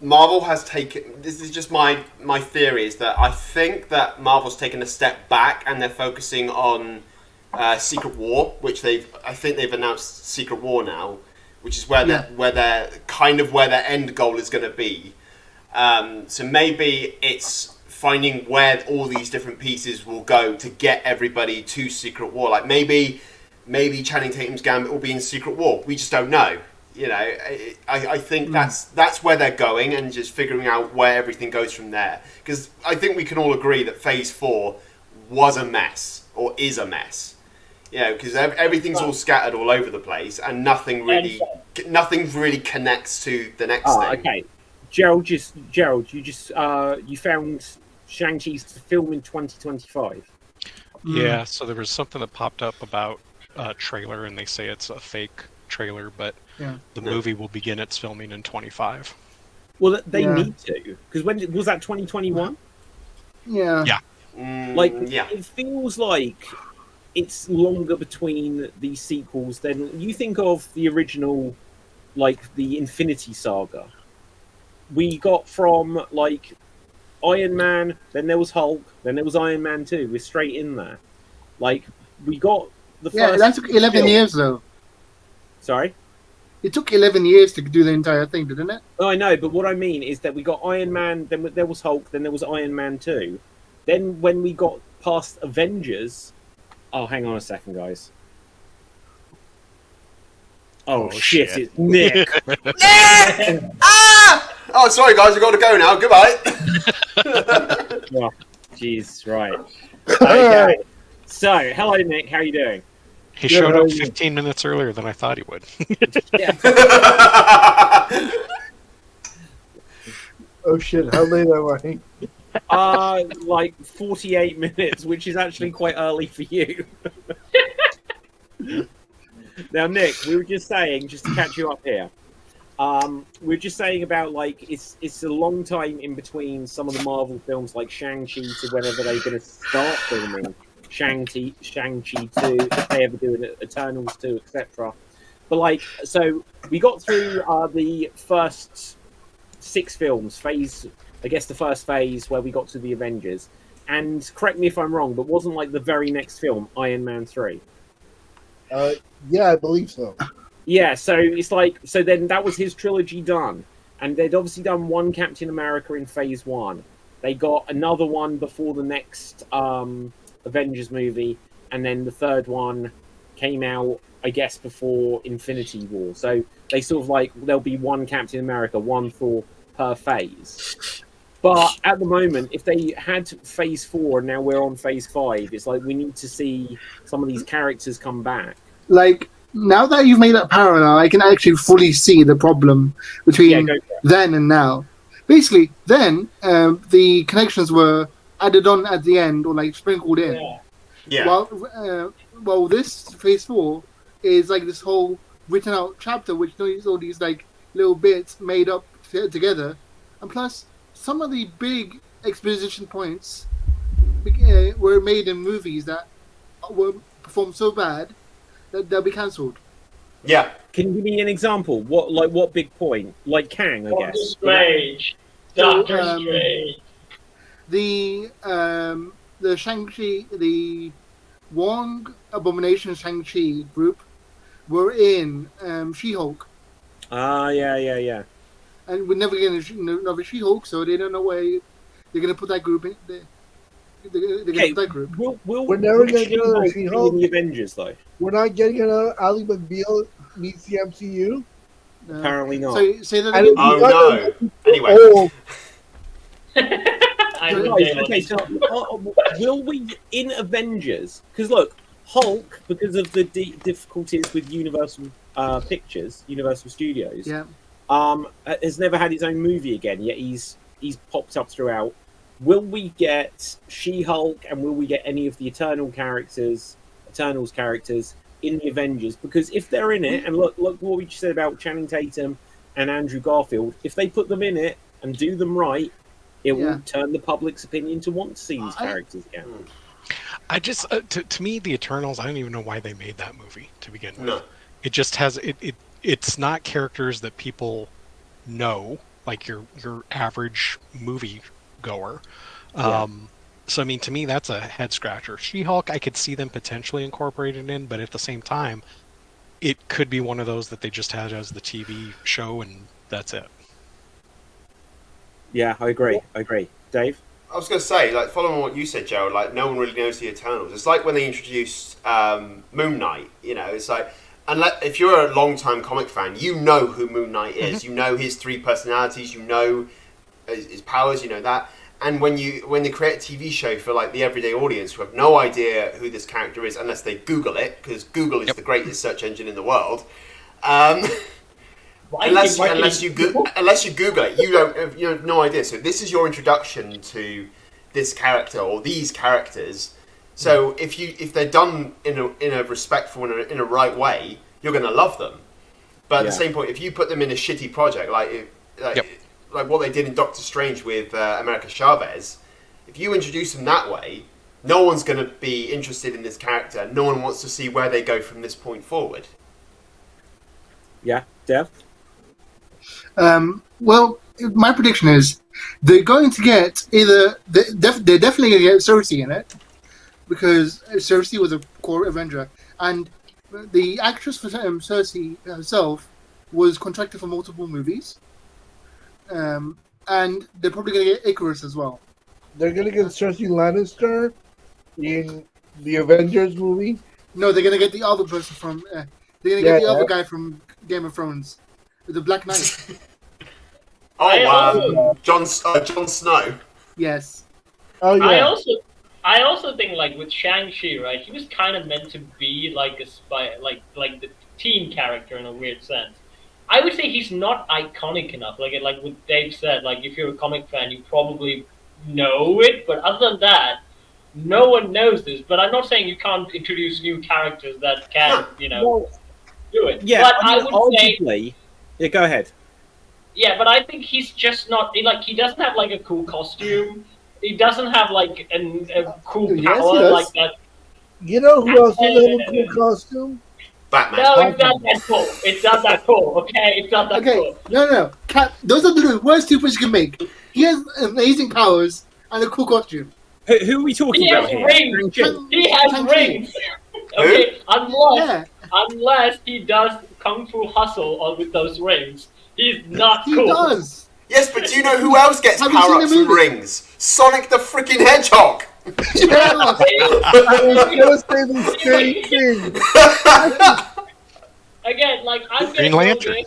Marvel has taken... This is just my theory, is that I think that Marvel's taken a step back and they're focusing on Secret War, which I think they've announced Secret War now, which is where their end goal is going to be. So maybe it's finding where all these different pieces will go to get everybody to Secret War. Like maybe Channing Tatum's Gambit will be in Secret War. We just don't know. You know, I think that's where they're going, and just figuring out where everything goes from there. Because I think we can all agree that Phase 4 was a mess, or is a mess. You know, because everything's all scattered all over the place, and nothing really connects to the next thing. Okay. Gerald, you found Shang-Chi's film in 2025. Yeah, so there was something that popped up about a trailer, and they say it's a fake trailer, but the movie will begin its filming in 25. Well, they need to, because when was that? 2021. Yeah. It feels like it's longer between these sequels than you think of the original, like the Infinity Saga. We got from like Iron Man, then there was Hulk, then there was Iron Man 2. We're straight in there. Like we got the first. Yeah, that took 11 years though. Sorry. It took 11 years to do the entire thing, didn't it? Oh, I know, but what I mean is that we got Iron Man, then there was Hulk, then there was Iron Man 2. Then when we got past Avengers... Oh, hang on a second, guys. Oh shit, it's Nick! Nick! Oh, sorry, guys, I've got to go now. Goodbye. Oh, jeez, right. Okay. So, hello, Nick. How are you doing? He showed up 15 minutes earlier than I thought he would. Oh shit, how late am I? Like 48 minutes, which is actually quite early for you. Now, Nick, we were just saying, just to catch you up here, we were just saying about, like, it's a long time in between some of the Marvel films like Shang-Chi to whenever they're going to start filming Shang-Chi 2, if they ever do an Eternals 2, etc. But, like, so we got through the first 6 films, I guess the first phase where we got to the Avengers. And correct me if I'm wrong, but wasn't, like, the very next film Iron Man 3? Yeah, I believe so. Yeah, so it's like, so then that was his trilogy done. And they'd obviously done one Captain America in phase 1. They got another one before the next Avengers movie, and then the third one came out, I guess, before Infinity War. So they sort of like, there'll be one Captain America, one Thor per phase. But at the moment, if they had Phase 4 and now we're on Phase 5, it's like we need to see some of these characters come back. Like, now that you've made that parallel, I can actually fully see the problem between then and now. Basically, then the connections were added on at the end or like sprinkled in. Yeah. Well, this Phase 4 is like this whole written out chapter which needs all these like little bits made up together, and plus some of the big exposition points were made in movies that were performed so bad that they'll be cancelled. Yeah. Can you give me an example? What big point? Like Kang, I guess. Strange. Doctor Strange. The Shang-Chi, the Wong Abomination Shang-Chi group were in She-Hulk. Yeah. And we're never going to another She-Hulk, so they don't know where they're going to put that group in. They're going to put that group. We're never going to get another She-Hulk in the Avengers, though. We're not getting another Ally McBeal meets the MCU. Apparently not. So say that again. Oh no. Anyway. Okay, so will we in Avengers? Because look, Hulk, because of the difficulties with Universal Pictures, Universal Studios, has never had his own movie again. Yet he's popped up throughout. Will we get She-Hulk, and will we get any of the Eternals characters in the Avengers? Because if they're in it, and look what we just said about Channing Tatum and Andrew Garfield, if they put them in it and do them right, it will turn the public's opinion to want to see these characters again. I just, to me, the Eternals, I don't even know why they made that movie to begin with. No. It just has, it's not characters that people know, like your average movie goer. So, I mean, to me, that's a head scratcher. She-Hulk, I could see them potentially incorporated in, but at the same time, it could be one of those that they just had as the TV show, and that's it. Yeah, I agree. Dave? I was going to say, like, following what you said, Gerald, like, no one really knows the Eternals. It's like when they introduced Moon Knight, you know, it's like, if you're a long-time comic fan, you know who Moon Knight is. You know his 3 personalities, you know his powers, you know that. And when they create a TV show for, like, the everyday audience who have no idea who this character is unless they Google it, because Google is the greatest search engine in the world, unless you Google it, you have no idea. So this is your introduction to this character or these characters. So if they're done in a respectful and in a right way, you're going to love them. But at the same point, if you put them in a shitty project like what they did in Doctor Strange with America Chavez, if you introduce them that way, no one's going to be interested in this character. No one wants to see where they go from this point forward. Yeah, Dev? Well, my prediction is they're going to get they're definitely going to get Cersei in it, because Cersei was a core Avenger, and the actress for Cersei herself was contracted for multiple movies, and they're probably going to get Icarus as well. They're going to get Cersei Lannister in the Avengers movie. No, they're going to get the other person from. They're going to get the other guy from Game of Thrones, the Black Knight. Jon Snow. Yes. Oh yeah. I also think, like, with Shang-Chi, right? He was kind of meant to be like a spy, like the teen character in a weird sense. I would say he's not iconic enough. Like what Dave said, like, if you're a comic fan, you probably know it. But other than that, no one knows this. But I'm not saying you can't introduce new characters that can, do it. Yeah, but I would arguably. say. Yeah, go ahead. Yeah, but I think he's just not like, he doesn't have like a cool costume. He doesn't have like a cool power like that. You know who else doesn't have a cool costume? Batman. No, it's not that cool. It's not that cool. Okay, it's not that cool. No. Those are the worst two you can make. He has amazing powers and a cool costume. Who are we talking about here? Rings. He has rings. Okay, unless he does kung fu hustle with those rings. He's not cool. He does. Yes, but do you know who else gets power-ups with rings? Sonic the freaking Hedgehog! I was going to say the same thing. Again, like, I'm Green going to Lantern.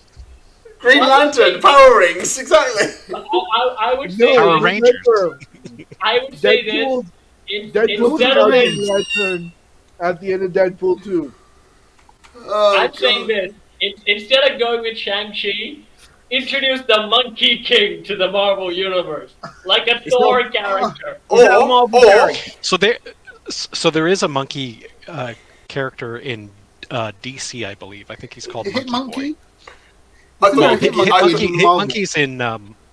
Green Lantern, Power Rings, exactly. I would say Power this. Rangers. I would say this. Deadpool Instead took of out this, Green Lantern at the end of Deadpool 2. Oh, I'm saying this. Instead of going with Shang-Chi, introduce the Monkey King to the Marvel Universe, like a Thor character. Is that a Marvel character? So there is a monkey character in DC, I believe. I think he's called Hit Monkey Boy. I No, thought, Hit I Monkey thought in Hit Marvel. Monkey's in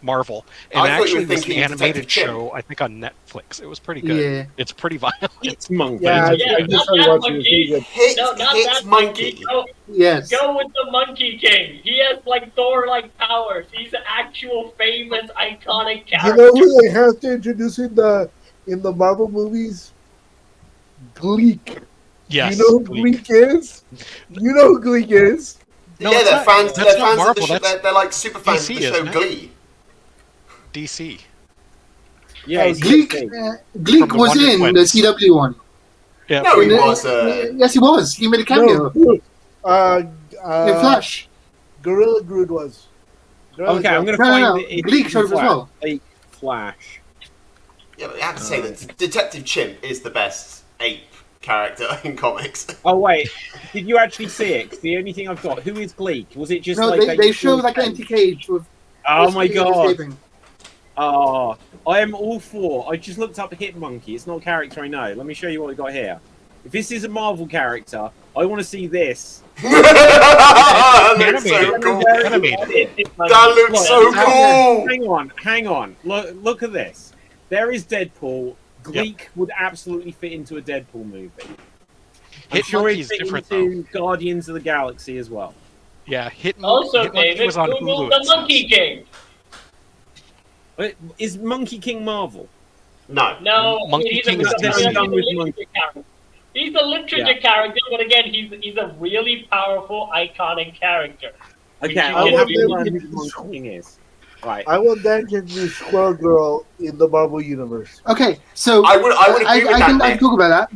Marvel, and I thought you were actually was thinking the Detective animated Chimp. show. I think on Netflix. It was pretty good. Yeah. It's pretty violent. It's Monkey. Yeah, Yeah, I not just started that watching it. It's monkey. pretty good. Hit, No, not hit that monkey. Go, Yes. go with the Monkey King. He has like Thor-like powers. He's an actual famous, iconic You character. know who they have to introduce in the Marvel movies? Gleek. Yes. You know who Gleek. Gleek is? You know who Gleek is? No, Yeah, it's they're not- fans. that's They're not fans Marvel, of the show. that's They're like super fans DC, of the show isn't it? Glee. DC. Yeah, it's Gleek, DC. Gleek From the was Wonder in Twins. the CW one. Yeah. No, he In the- was. Yes, he was. He made a cameo No. in Flash. Gorilla Groot was. Gorilla Okay, I'm Groot. going to No, find no, it. Gleek shows as well. Gleek Flash. Yeah, but you have to say that Detective Chimp is the best ape character in comics. Oh wait, did you actually see it? 'Cause the only thing I've got. Who is Gleek? Was it just No, like they show like an empty cage with. Oh my god! escaping. Oh, I am all for. I just looked up Hit Monkey. It's not a character I know. Let me show you what we got here. If this is a Marvel character, I want to see this. That looks so Animated. cool. Animated. That looks so cool. Hang on. Look at this. There is Deadpool. Gleek would absolutely fit into a Deadpool movie. I'm Hit sure Monkey's it'd fit different into Guardians of the Galaxy as well. Yeah. Also, Hit Monkey David, was on Google Hulu. the it says. Monkey King. But is Monkey King Marvel? No. No, Monkey King is he's DC. a literature character. He's a literature character, but again, he's a really powerful, iconic character. Okay, you I'll can have do- to learn who the Monkey King is. Right. I want that to be Squirrel Girl in the Marvel Universe. Okay, so I would agree with that, I Nick. can talk about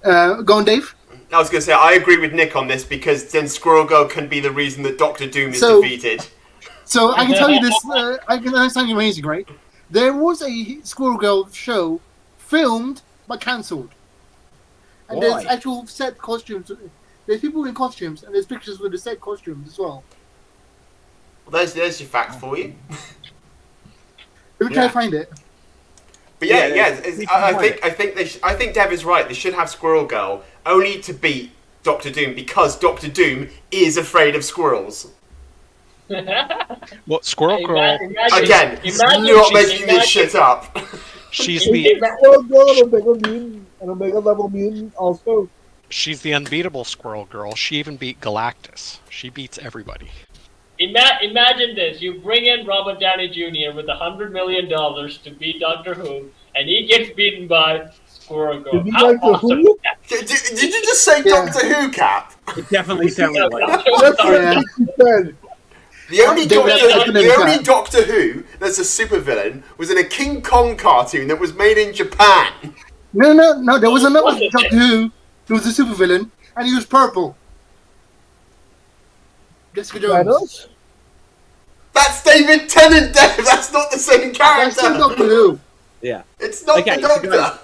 that. Go on, Dave. I was going to say, I agree with Nick on this because then Squirrel Girl can be the reason that Doctor Doom is So- defeated. So I can tell you this. I can tell you something amazing, right? There was a Squirrel Girl show filmed but cancelled, and Why? there's actual set costumes. There's people in costumes, and there's pictures with the set costumes as well. Well, there's your facts for you. Let me try to find it. But yeah, Yeah, yeah. I think Dev is right. They should have Squirrel Girl only to beat Doctor Doom because Doctor Doom is afraid of squirrels. Well, Squirrel Girl. Again, not making this shit up. She's the Squirrel Girl and Omega Mutant and Omega Level Mutant also. she's the unbeatable Squirrel Girl. She even beat Galactus. She beats everybody. Imagine this: you bring in Robert Downey Jr. with $100 million to beat Doctor Who, and he gets beaten by Squirrel Girl. Did you How like the awesome Who? is that? Did you just say Yeah. Doctor Who, Cap? It definitely sounded like that. That's Sorry. what she said. The only, David, Doctor, I couldn't the only understand. Doctor Who that's a supervillain was in a King Kong cartoon that was made in Japan. No. There was another Was it? Doctor Who who was a supervillain, and he was purple. Jessica Jones. Thanos? That's David Tennant, Dev. That's not the same That's still character. Doctor Who. Yeah. It's not Okay, the so Doctor. guys-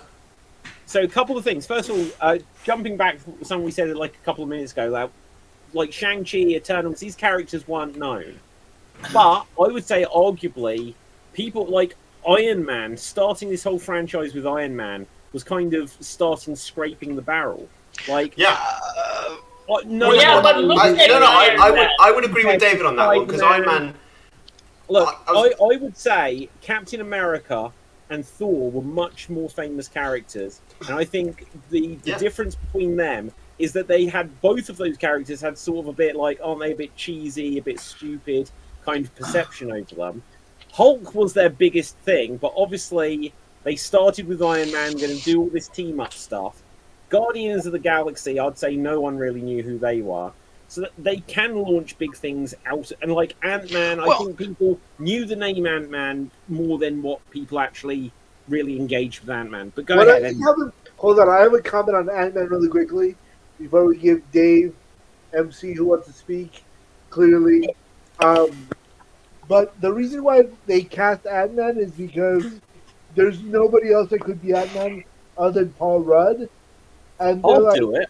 So a couple of things. First of all, jumping back to something we said like a couple of minutes ago, like Shang-Chi, Eternals, these characters weren't known. But I would say arguably, people like Iron Man, starting this whole franchise with Iron Man, was kind of starting scraping the barrel. Like, Yeah. no, Yeah, but look at Iron Man. I would agree with David on that one because Iron Man. Look, I was- I would say Captain America and Thor were much more famous characters, and I think the Yeah. difference between them is that they had both of those characters had sort of a bit like, aren't they a bit cheesy, a bit stupid kind of perception over them. Hulk was their biggest thing, but obviously they started with Iron Man, going to do all this team up stuff. Guardians of the Galaxy, I'd say no one really knew who they were. So that they can launch big things out, and like Ant-Man, I Well- think people knew the name Ant-Man more than what people actually really engaged with Ant-Man. But go What ahead. I And, hold on, I have a comment on Ant-Man really quickly before we give Dave, MC, who wants to speak, clearly. But the reason why they cast Ant-Man is because there's nobody else that could be Ant-Man other than Paul Rudd, and they're I'll like, do it.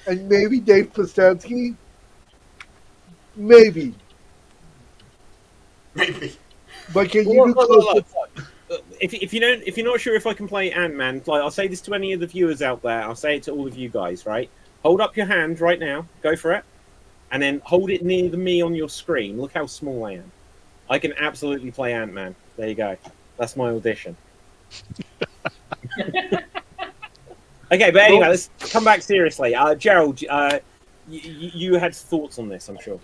and maybe Dave Plastansky, maybe. Maybe. But can Well, you do look, close? if you're not sure if I can play Ant-Man, like I'll say this to any of the viewers out there. I'll say it to all of you guys. Right, hold up your hand right now. Go for it, and then hold it near me on your screen. Look how small I am. I can absolutely play Ant-Man. There you go. That's my audition. Okay, but anyway, let's come back seriously. Gerald, you had thoughts on this, I'm sure.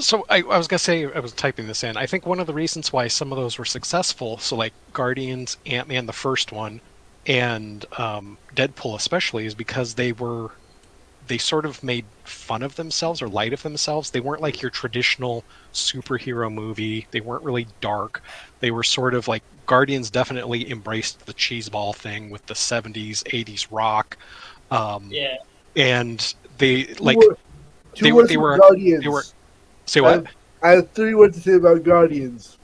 So I was gonna say, I was typing this in. I think one of the reasons why some of those were successful, so like Guardians, Ant-Man, the first one, and Deadpool especially, is because they sort of made fun of themselves or light of themselves. They weren't like your traditional superhero movie. They weren't really dark. They were sort of like Guardians definitely embraced the cheeseball thing with the 70s, 80s rock. Yeah. And they like Two words about Guardians. They were say what? I have 3 words to say about Guardians.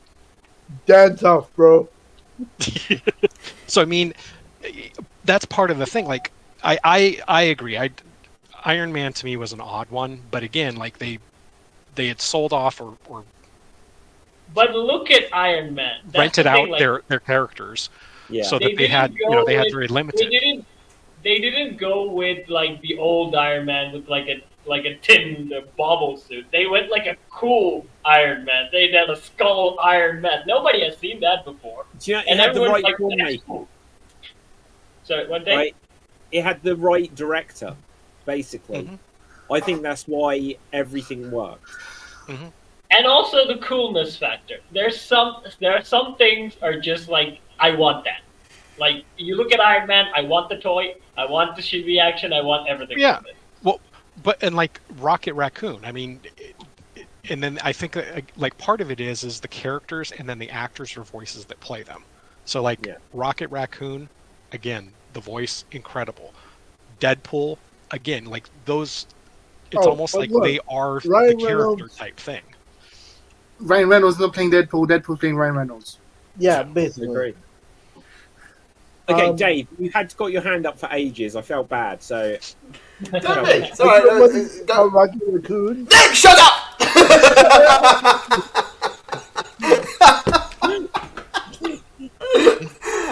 Dance off, bro. So I mean, that's part of the thing. Like I agree. Iron Man to me was an odd one, but again, like they had sold off or But look at Iron Man. That's rented the thing, out like, their characters, Yeah. so that they had they had very limited. They didn't go with like the old Iron Man with like a tin bobble suit. They went like a cool Iron Man. They had a skull Iron Man. Nobody has seen that before. Do you know, it And had the everyone's right like, filmmaker, that's cool. Sorry, one thing. right? It had the right director, basically. Mm-hmm. I think that's why everything worked. Mm-hmm. And also the coolness factor. There are some things are just like, I want that. Like, you look at Iron Man, I want the toy, I want the chibi action, I want everything. Yeah. From it. Well, but and like Rocket Raccoon, I mean, and then I think like part of it is the characters and then the actors or voices that play them. So like Rocket Raccoon, again, the voice incredible. Deadpool, again, like those. It's almost like they are the character type thing. Ryan Reynolds not playing Deadpool. Deadpool playing Ryan Reynolds. Yeah, basically. Agree. Okay, Dave, you had got your hand up for ages. I felt bad, so. Don't be. It's alright. Go. Rocky Raccoon. Nick, shut up!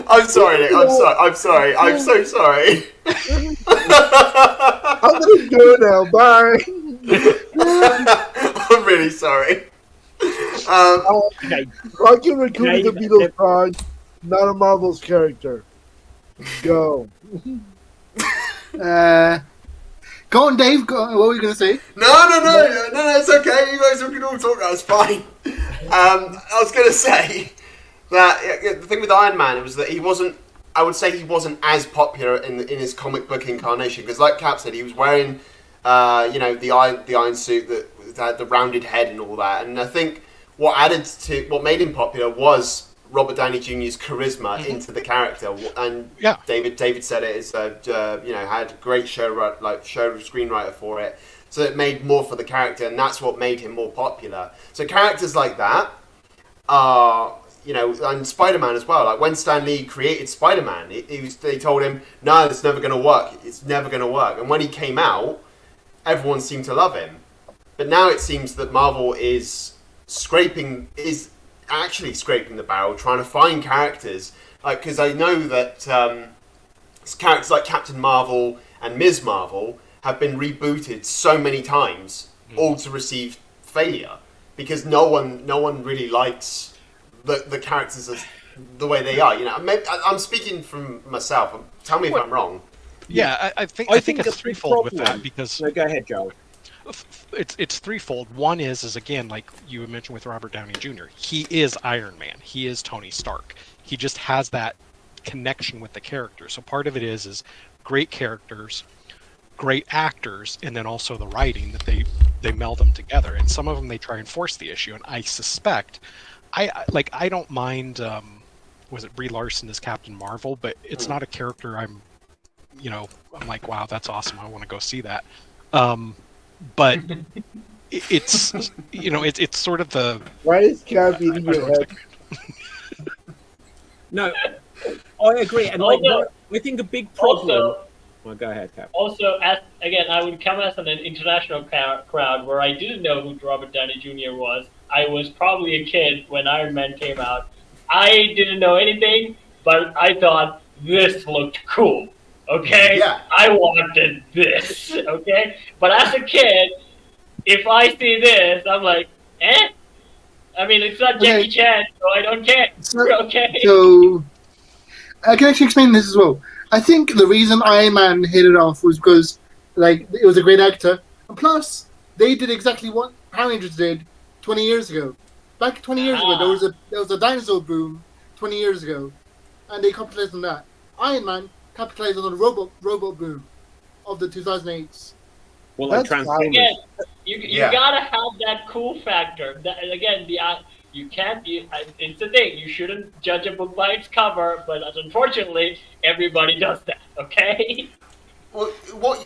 I'm sorry, Nick. I'm sorry. I'm so sorry. I'm gonna go now. Bye. I'm really sorry. Okay. Rocky Raccoon is a Dave, Beatles song, not a Marvel's character. Go. Go on, Dave. Go on. What were you going to say? No, it's okay. You guys can all talk. That's fine. I was going to say that the thing with Iron Man was that he wasn't. I would say he wasn't as popular in his comic book incarnation because, like Cap said, he was wearing, the iron suit that had the rounded head and all that. And I think what made him popular was Robert Downey Jr.'s charisma into the character, and David said it is had a great show screenwriter for it, so it made more for the character, and that's what made him more popular. So characters like that are, and Spider-Man as well. Like when Stan Lee created Spider-Man, they told him, "No, it's never going to work. It's never going to work." And when he came out, everyone seemed to love him. But now it seems that Marvel is actually scraping the barrel, trying to find characters. Because I know that characters like Captain Marvel and Ms. Marvel have been rebooted so many times, all to receive failure, because no one really likes the characters as the way they are. I'm speaking from myself. Tell me if I'm wrong. Yeah, I think it's threefold with that because. No, go ahead, Joel. It's threefold. One is again, like you mentioned with Robert Downey Jr. He is Iron Man. He is Tony Stark. He just has that connection with the character. So part of it is great characters, great actors, and then also the writing that they meld them together. And some of them they try and force the issue. And I suspect, I don't mind. Was it Brie Larson as Captain Marvel? But it's not a character I'm like, wow, that's awesome. I want to go see that. But it's it's sort of the Why is Cap eating your head? No, I agree. And like, Also- I think a big problem. Also, Well, go ahead, Cap. Also, as again, I would come as an international crowd where I didn't know who Robert Downey Jr. was. I was probably a kid when Iron Man came out. I didn't know anything, but I thought this looked cool. Okay, Yeah. I wanted this. Okay, but as a kid, if I see this, I'm like, eh. I mean, it's not Jackie Okay. Chan, so I don't care. Okay. So I can actually explain this as well. I think the reason Iron Man hit it off was because, like, it was a great actor, and plus they did exactly what Power Rangers did 20 years ago. Back 20 years ago, there was a dinosaur boom 20 years ago, and they capitalized on that. Iron Man capitalized on the robot boom of the 2008s. Well, like That's Transformers. Again, you Yeah. gotta have that cool factor. That, again, you can't. It's the thing. You shouldn't judge a book by its cover, but unfortunately, everybody does that. Okay. Well,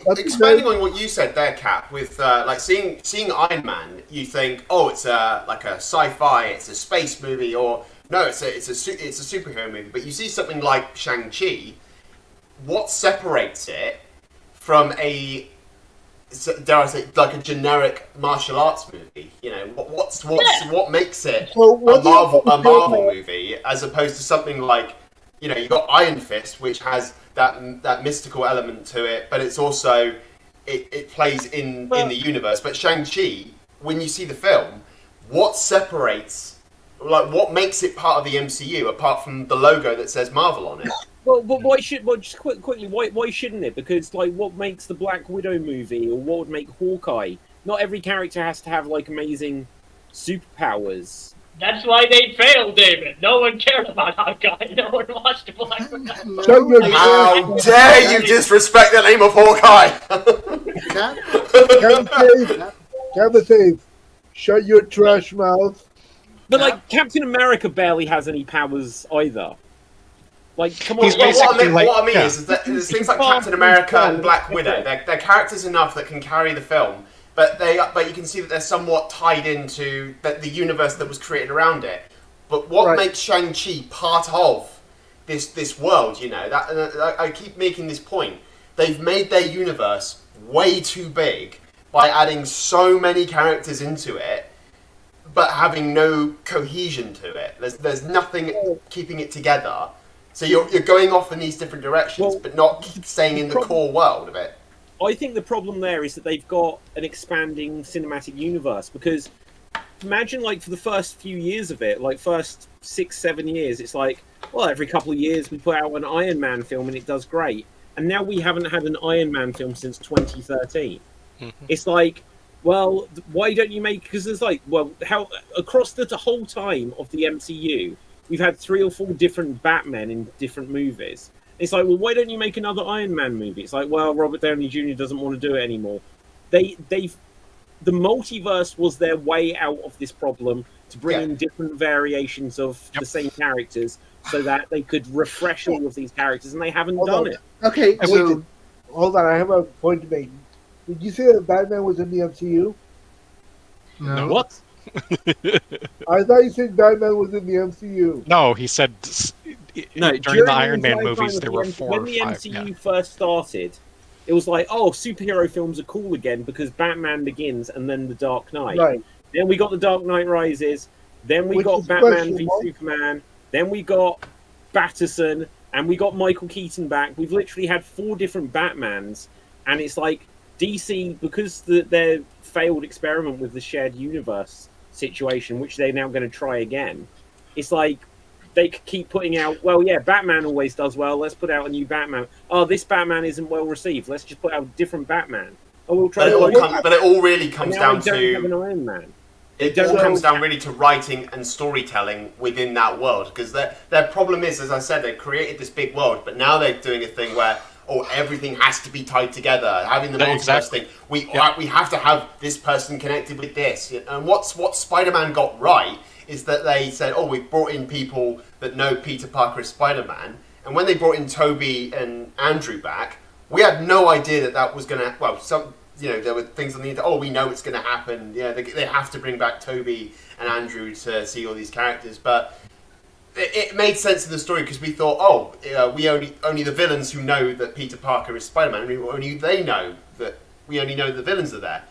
That's expanding on what you said there, Cap, with like seeing Iron Man, you think, oh, it's like a sci-fi, it's a space movie, or no, it's a superhero movie. But you see something like Shang-Chi, what separates it from dare I say, like a generic martial arts movie? You know, what makes it So a what do you Marvel movie as opposed to something like, you know, you got Iron Fist, which has that mystical element to it, but it's also it plays in the universe. But Shang-Chi, when you see the film, what separates, like, what makes it part of the MCU apart from the logo that says Marvel on it? Well, why should? Well, just quickly, why shouldn't it? Because like, what makes the Black Widow movie, or what would make Hawkeye? Not every character has to have like amazing superpowers. That's why they failed, David. No one cared about Hawkeye. No one watched Black Widow. Shut your How dare you disrespect the name of Hawkeye? Kevin Save. Shut your trash mouth. But like, Captain America barely has any powers either. Like, come on. He's Well, basically what I mean yeah. is that there's things like far Captain from America strong. and Black Widow. They're characters enough that can carry the film, but you can see that they're somewhat tied into the universe that was created around it. But what Right. makes Shang-Chi part of this world? You know, that I keep making this point. They've made their universe way too big by adding so many characters into it, but having no cohesion to it. There's nothing keeping it together. So you're going off in these different directions, Well, but not staying in the core world of it. I think the problem there is that they've got an expanding cinematic universe, because imagine, like, for the first few years of it, like first 6-7 years, it's like, well, every couple of years we put out an Iron Man film and it does great, and now we haven't had an Iron Man film since 2013. It's like, well, why don't you make? Because there's like, well, how across the whole time of the MCU, we've had 3 or 4 different Batmen in different movies. It's like, well, why don't you make another Iron Man movie? It's like, well, Robert Downey Jr. doesn't want to do it anymore. The multiverse was their way out of this problem, to bring in different variations of the same characters, so that they could refresh all of these characters, and they haven't done it. Okay, so Hold on, I have a point to make. Did you say that Batman was in the MCU? no. What? I thought you said Batman was in the MCU. No, he said No, during the Iron entire Man time movies of there the were M- 4 when or the 5. MCU first started, it was like, oh, superhero films are cool again because Batman Begins and then The Dark Knight. Right. Then we got The Dark Knight Rises. Then we Which got is Batman v questionable. Superman. Then we got Batterson, and we got Michael Keaton back. We've literally had 4 different Batmans, and it's like DC, because their failed experiment with the shared universe situation, which they're now going to try again. It's like they could keep putting out, well, yeah, Batman always does well. Let's put out a new Batman. Oh, this Batman isn't well received. Let's just put out a different Batman. Oh, we'll try. But it all really And comes now down we don't have an to Iron Man. it don't all know. comes down really to writing and storytelling within that world. Because their problem is, as I said, they created this big world, but now they're doing a thing where, oh, everything has to be tied together. Having the Yeah, multiverse exactly. thing, we have to have this person connected with this. And what Spider-Man got right is that they said, oh, we've brought in people that know Peter Parker as Spider-Man. And when they brought in Toby and Andrew back, we had no idea that was going to, well, there were things on the internet. Oh, we know it's going to happen. Yeah, they have to bring back Toby and Andrew to see all these characters, but it made sense in the story because we thought, we only the villains who know that Peter Parker is Spider-Man, only they know that we only know the villains are there.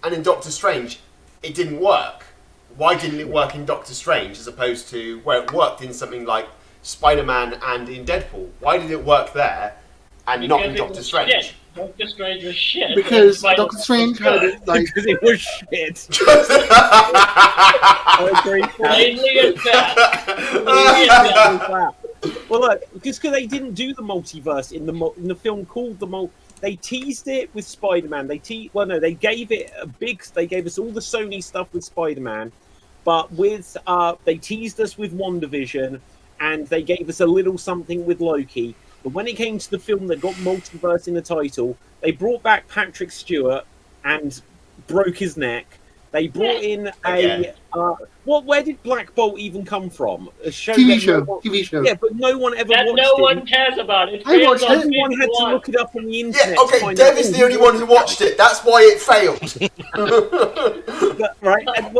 And in Doctor Strange, it didn't work. Why didn't it work in Doctor Strange as opposed to where it worked in something like Spider-Man and in Deadpool? Why did it work there and not in Doctor Strange? Shit. Doctor Strange was shit. Because Doctor Strange had it like Because it was shit. Plainly as that. Well, look, just because they didn't do the multiverse in the film called they teased it with Spider-Man. They gave it they gave us all the Sony stuff with Spider-Man, but they teased us with WandaVision, and they gave us a little something with Loki. But when it came to the film that got multiverse in the title, they brought back Patrick Stewart and broke his neck. They brought in where did Black Bolt even come from? A TV show. Yeah, but no one ever watched no it. one cares about it. I watched it. Everyone had to look it up on the internet. Yeah, okay, Dev is the only one who watched it. That's why it failed. Right? And,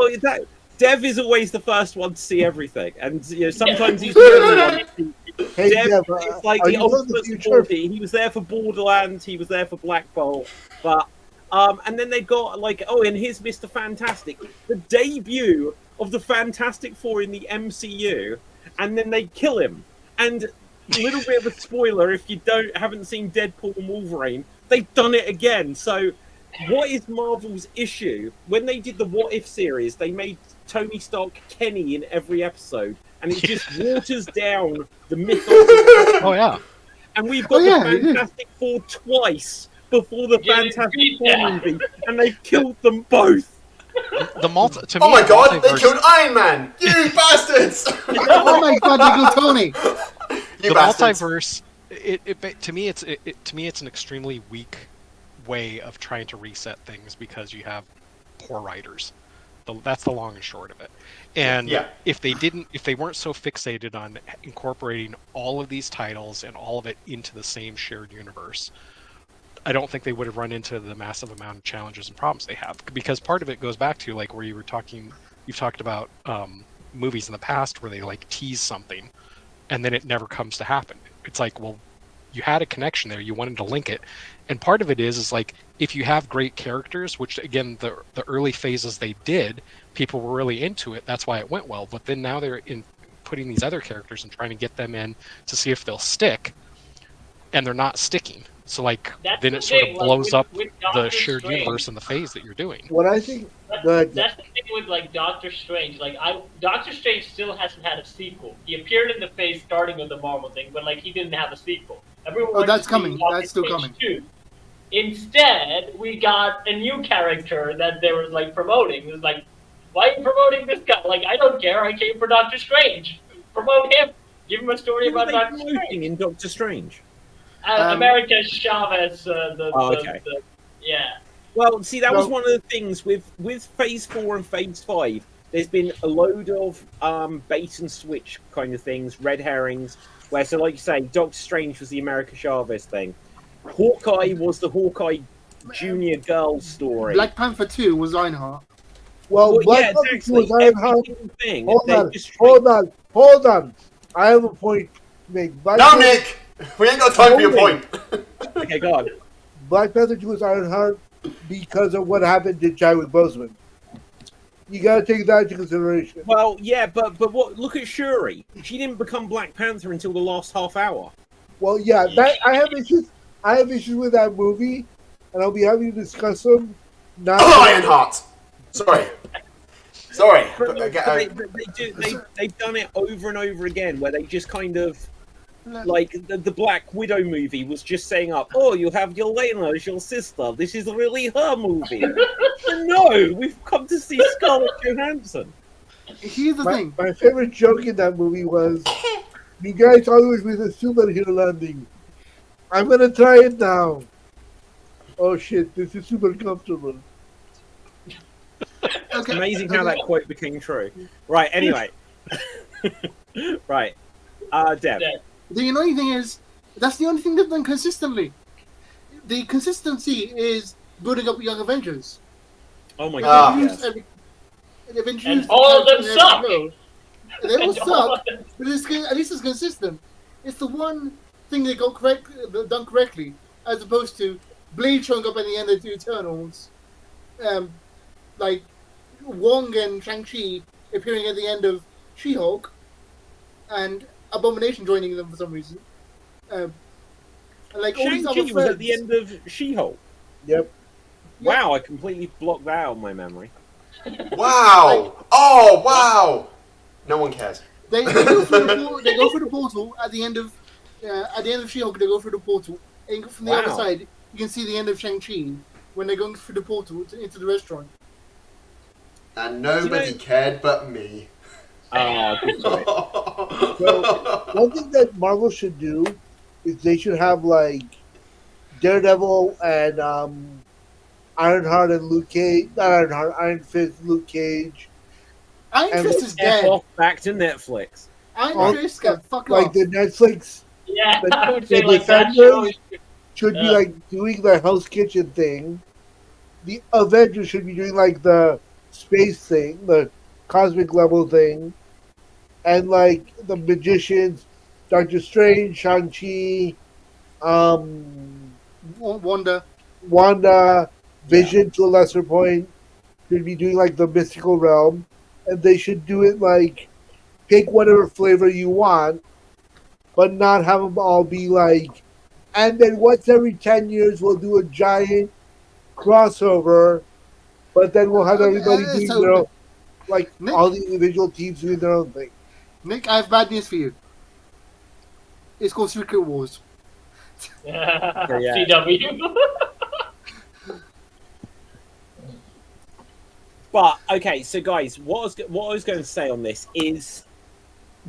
Dev is always the first one to see everything. And sometimes he's the only one to see. Hey, Dev Dev, is like the ultimate supporter. He was there for Borderlands. He was there for Black Bolt. But and then they got and here's Mr. Fantastic, the debut of the Fantastic Four in the MCU, and then they kill him. And a little bit of a spoiler if you haven't seen Deadpool and Wolverine, they've done it again. So what is Marvel's issue? When they did the What If series, they made Tony Stark Kenny in every episode, and it just waters down the mythos. Oh yeah. And we've got the Fantastic Four twice before the Fantastic Four movie, and they've killed them both. To me, oh my god, they killed Iron Man! You bastards! oh my god, they killed Tony. You the bastards. multiverse, to me, it's an extremely weak way of trying to reset things because you have poor writers. That's the long and short of it. And if they weren't so fixated on incorporating all of these titles and all of it into the same shared universe, I don't think they would have run into the massive amount of challenges and problems they have. Because part of it goes back to where you've talked about movies in the past where they tease something and then it never comes to happen. It's you had a connection there, you wanted to link it. And part of it is if you have great characters, which again, the early phases they did, people were really into it. That's why it went well. But then now they're putting these other characters and trying to get them in to see if they'll stick, and they're not sticking. So then it sort of blows up the shared universe and the phase that you're doing. What I think that's the thing with Doctor Strange. Doctor Strange still hasn't had a sequel. He appeared in the phase starting with the Marvel thing, but he didn't have a sequel. Everyone that's coming. That's still coming. 2. Instead, we got a new character that they were promoting. It was why are you promoting this guy? I don't care. I came for Doctor Strange. Promote him. Give him a story about Doctor Strange. In Doctor Strange? America Chavez. Yeah. Well, see, that was one of the things with Phase 4 and Phase 5. There's been a load of bait and switch kind of things, red herrings, where, so like you say, Doctor Strange was the America Chavez thing. Hawkeye was the Hawkeye Junior girl story. Black Panther 2 was Ironheart. Well, Black Panther 2 was Ironheart. Hold on. I have a point to make. Nick! We ain't got time for your point. Okay, go on. Black Panther 2 was Ironheart because of what happened to Chadwick Boseman. You gotta take that into consideration. Well, yeah, but what? Look at Shuri. She didn't become Black Panther until the last half hour. Well, yeah, I have issues. I have issues with that movie, and I'll be happy to discuss them. Ironheart. Sorry. They've done it over and over again, where they just kind of the Black Widow movie was just saying up, oh, you have Yelena as your sister. This is really her movie. No, we've come to see Scarlett Johansson. Here's the thing. My favorite joke in that movie was, you guys always with a superhero landing. I'm gonna try it now. Oh shit, this is super comfortable. It's amazing how that quote became true. Right, anyway. Right. Deb. The annoying thing is, that's the only thing they've done consistently. The consistency is building up Young Avengers. Oh my They've god! introduced Yes. they've introduced And all of them characters in every suck. show. They all And all suck, of them- but at least it's consistent. It's the one thing they got done correctly, as opposed to Blade showing up at the end of the Eternals, like Wong and Shang-Chi appearing at the end of She-Hulk, and Abomination joining them for some reason. And like all these Shang-Chi other was at the threads. end of She-Hulk. Yep. Wow, I completely blocked that out of my memory. Wow! Oh, wow! No one cares. They go through the portal at the end of She-Hulk. They go through the portal, and from the other Wow. side, you can see the end of Shang-Chi when they're going through the portal into the restaurant. And nobody cared but me. Oh, good choice. So one thing that Marvel should do is they should have like Daredevil and Ironheart and Luke Cage, not Ironheart, Iron Fist, Luke Cage, Iron And Fist is F dead. off back to Netflix. Iron Fist can fuck like off. the Netflix Yeah, The- I would say the like that Defenders show. should be Yeah. like doing the Hell's Kitchen thing. The Avengers should be doing like the space thing, the cosmic level thing, and like the magicians, Doctor Strange, Shang-Chi, Wanda. Wanda, Vision to a lesser point should be doing like the mystical realm, and they should do it like pick whatever flavor you want, but not have them all be like. And then once every 10 years, we'll do a giant crossover, but then we'll have everybody doing so- their own, like Nick? all the individual teams doing their own thing. Nick, I have bad news for you. It's called Secret Wars. Yeah. CW. But okay, so guys, what I was going to say on this is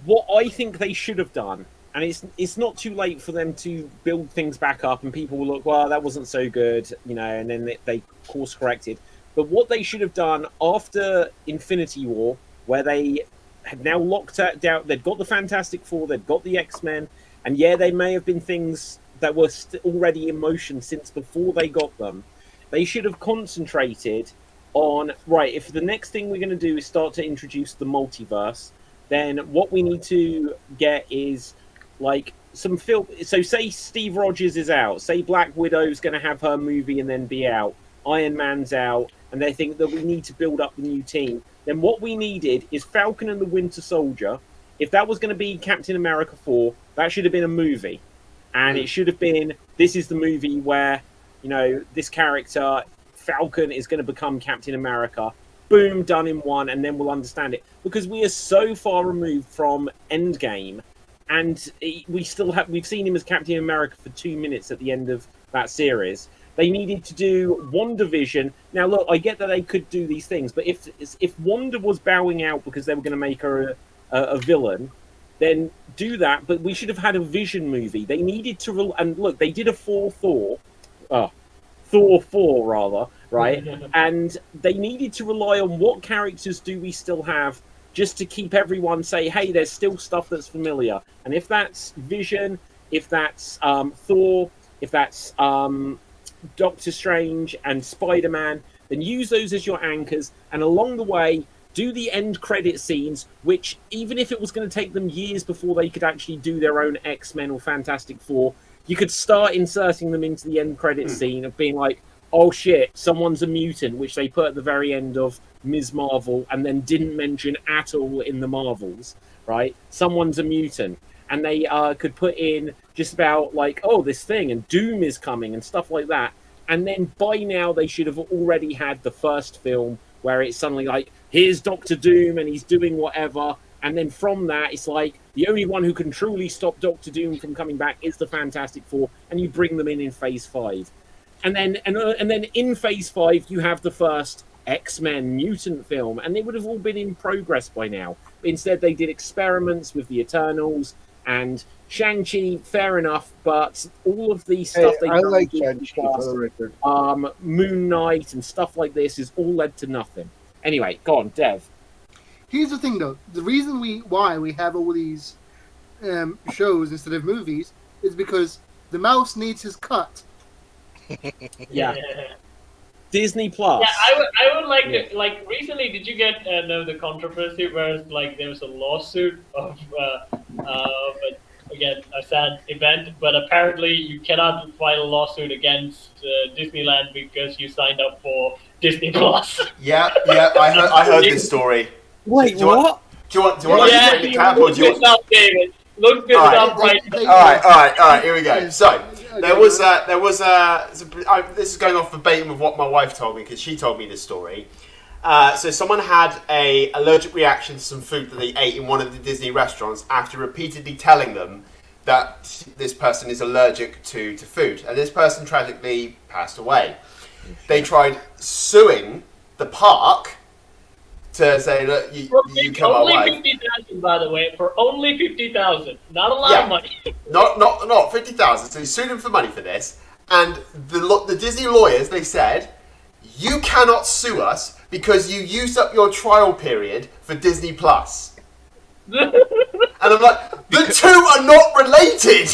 what I think they should have done, and it's not too late for them to build things back up, and people will look, well, that wasn't so good, and then they course corrected. But what they should have done after Infinity War, where they had now locked down, they'd got the Fantastic Four, they'd got the X-Men, and yeah, they may have been things that were already in motion since before they got them. They should have concentrated on, right, if the next thing we're going to do is start to introduce the multiverse, then what we need to get is like some film. So say Steve Rogers is out, say Black Widow's going to have her movie and then be out, Iron Man's out, and they think that we need to build up the new team. Then what we needed is Falcon and the Winter Soldier. If that was going to be Captain America 4, that should have been a movie. And it should have been, this is the movie where, this character, Falcon, is going to become Captain America. Boom, done in one, and then we'll understand it. Because we are so far removed from Endgame, and we've seen him as Captain America for 2 minutes at the end of that series. They needed to do WandaVision. Now, look, I get that they could do these things, but if Wanda was bowing out because they were going to make her a villain, then do that. But we should have had a Vision movie. They needed to, and look, they did a Thor 4 rather, right? And they needed to rely on what characters do we still have, just to keep everyone say, hey, there's still stuff that's familiar. And if that's Vision, if that's Thor, if that's Doctor Strange and Spider-Man, then use those as your anchors, and along the way do the end credit scenes, which even if it was going to take them years before they could actually do their own X-Men or Fantastic Four, you could start inserting them into the end credit scene of being like, oh shit, someone's a mutant, which they put at the very end of Ms. Marvel and then didn't mention at all in the Marvels, right? Someone's a mutant. And they could put in just about like, oh, this thing, and Doom is coming and stuff like that. And then by now they should have already had the first film where it's suddenly like, here's Doctor Doom and he's doing whatever. And then from that, it's like, the only one who can truly stop Doctor Doom from coming back is the Fantastic Four, and you bring them in Phase 5. And then in Phase 5, you have the first X-Men mutant film, and they would have all been in progress by now. But instead, they did experiments with the Eternals, and Shang-Chi, fair enough, but all of the stuff I like Shang-Chi for the record. Moon Knight and stuff like this has all led to nothing. Anyway, go on, Dev. Here's the thing, though. The reason why we have all these shows instead of movies is because the mouse needs his cut. Yeah. Disney Plus. Yeah, I would like to, like, recently, did you get the controversy where like there was a lawsuit of but again a sad event, but apparently you cannot file a lawsuit against Disneyland because you signed up for Disney Plus. Yeah, I heard this story. Wait, Do you want to explain the cap, or do you want? Up, David. Look this up right now. All right. Here we go. So there was this is going off verbatim of what my wife told me because she told me this story. So someone had a allergic reaction to some food that they ate in one of the Disney restaurants after repeatedly telling them that this person is allergic to food, and this person tragically passed away. They tried suing the park to say, look, you killed my wife. Only 50,000, by the way, for only 50,000. Not a lot of money. Not 50,000. So he sued him for money for this, and the Disney lawyers, they said, you cannot sue us because you used up your trial period for Disney Plus. And I'm like, the two are not related.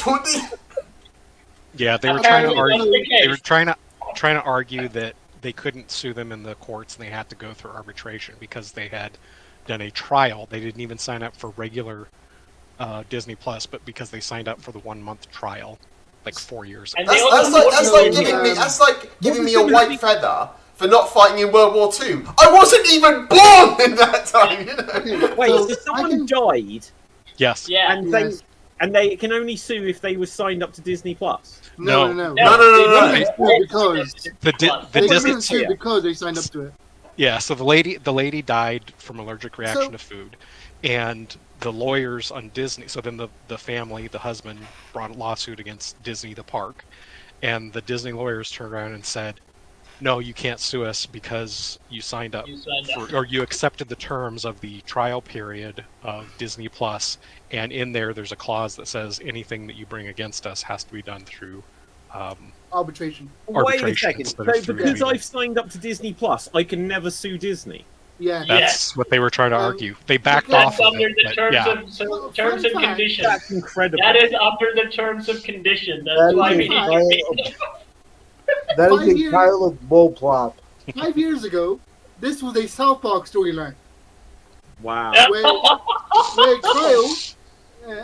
Yeah, they were trying to argue. They were trying to argue that they couldn't sue them in the courts and they had to go through arbitration because they had done a trial. They didn't even sign up for regular Disney Plus, but because they signed up for the 1 month trial, like 4 years ago. That's like giving me a white feather for not fighting in World War II. I wasn't even born in that time, you know. Wait, so someone died? Yes. Yeah. And they can only sue if they were signed up to Disney Plus. No. Because the Disney sue because they signed up to it. Yeah, so the lady died from allergic reaction to food, and the lawyers on Disney. So then the family, the husband, brought a lawsuit against Disney, the park, and the Disney lawyers turned around and said, "No, you can't sue us because you signed up or you accepted the terms of the trial period of Disney Plus, and in there's a clause that says anything that you bring against us has to be done through." Arbitration. Wait a second. So because I've signed up to Disney Plus, I can never sue Disney. Yeah. That's what they were trying to argue. They backed off of under it. the terms and conditions. That's incredible. That is under the terms of condition. That's why we need That is a pile of bullplop. 5 years ago, this was a South Park storyline. Wow. Where Kyle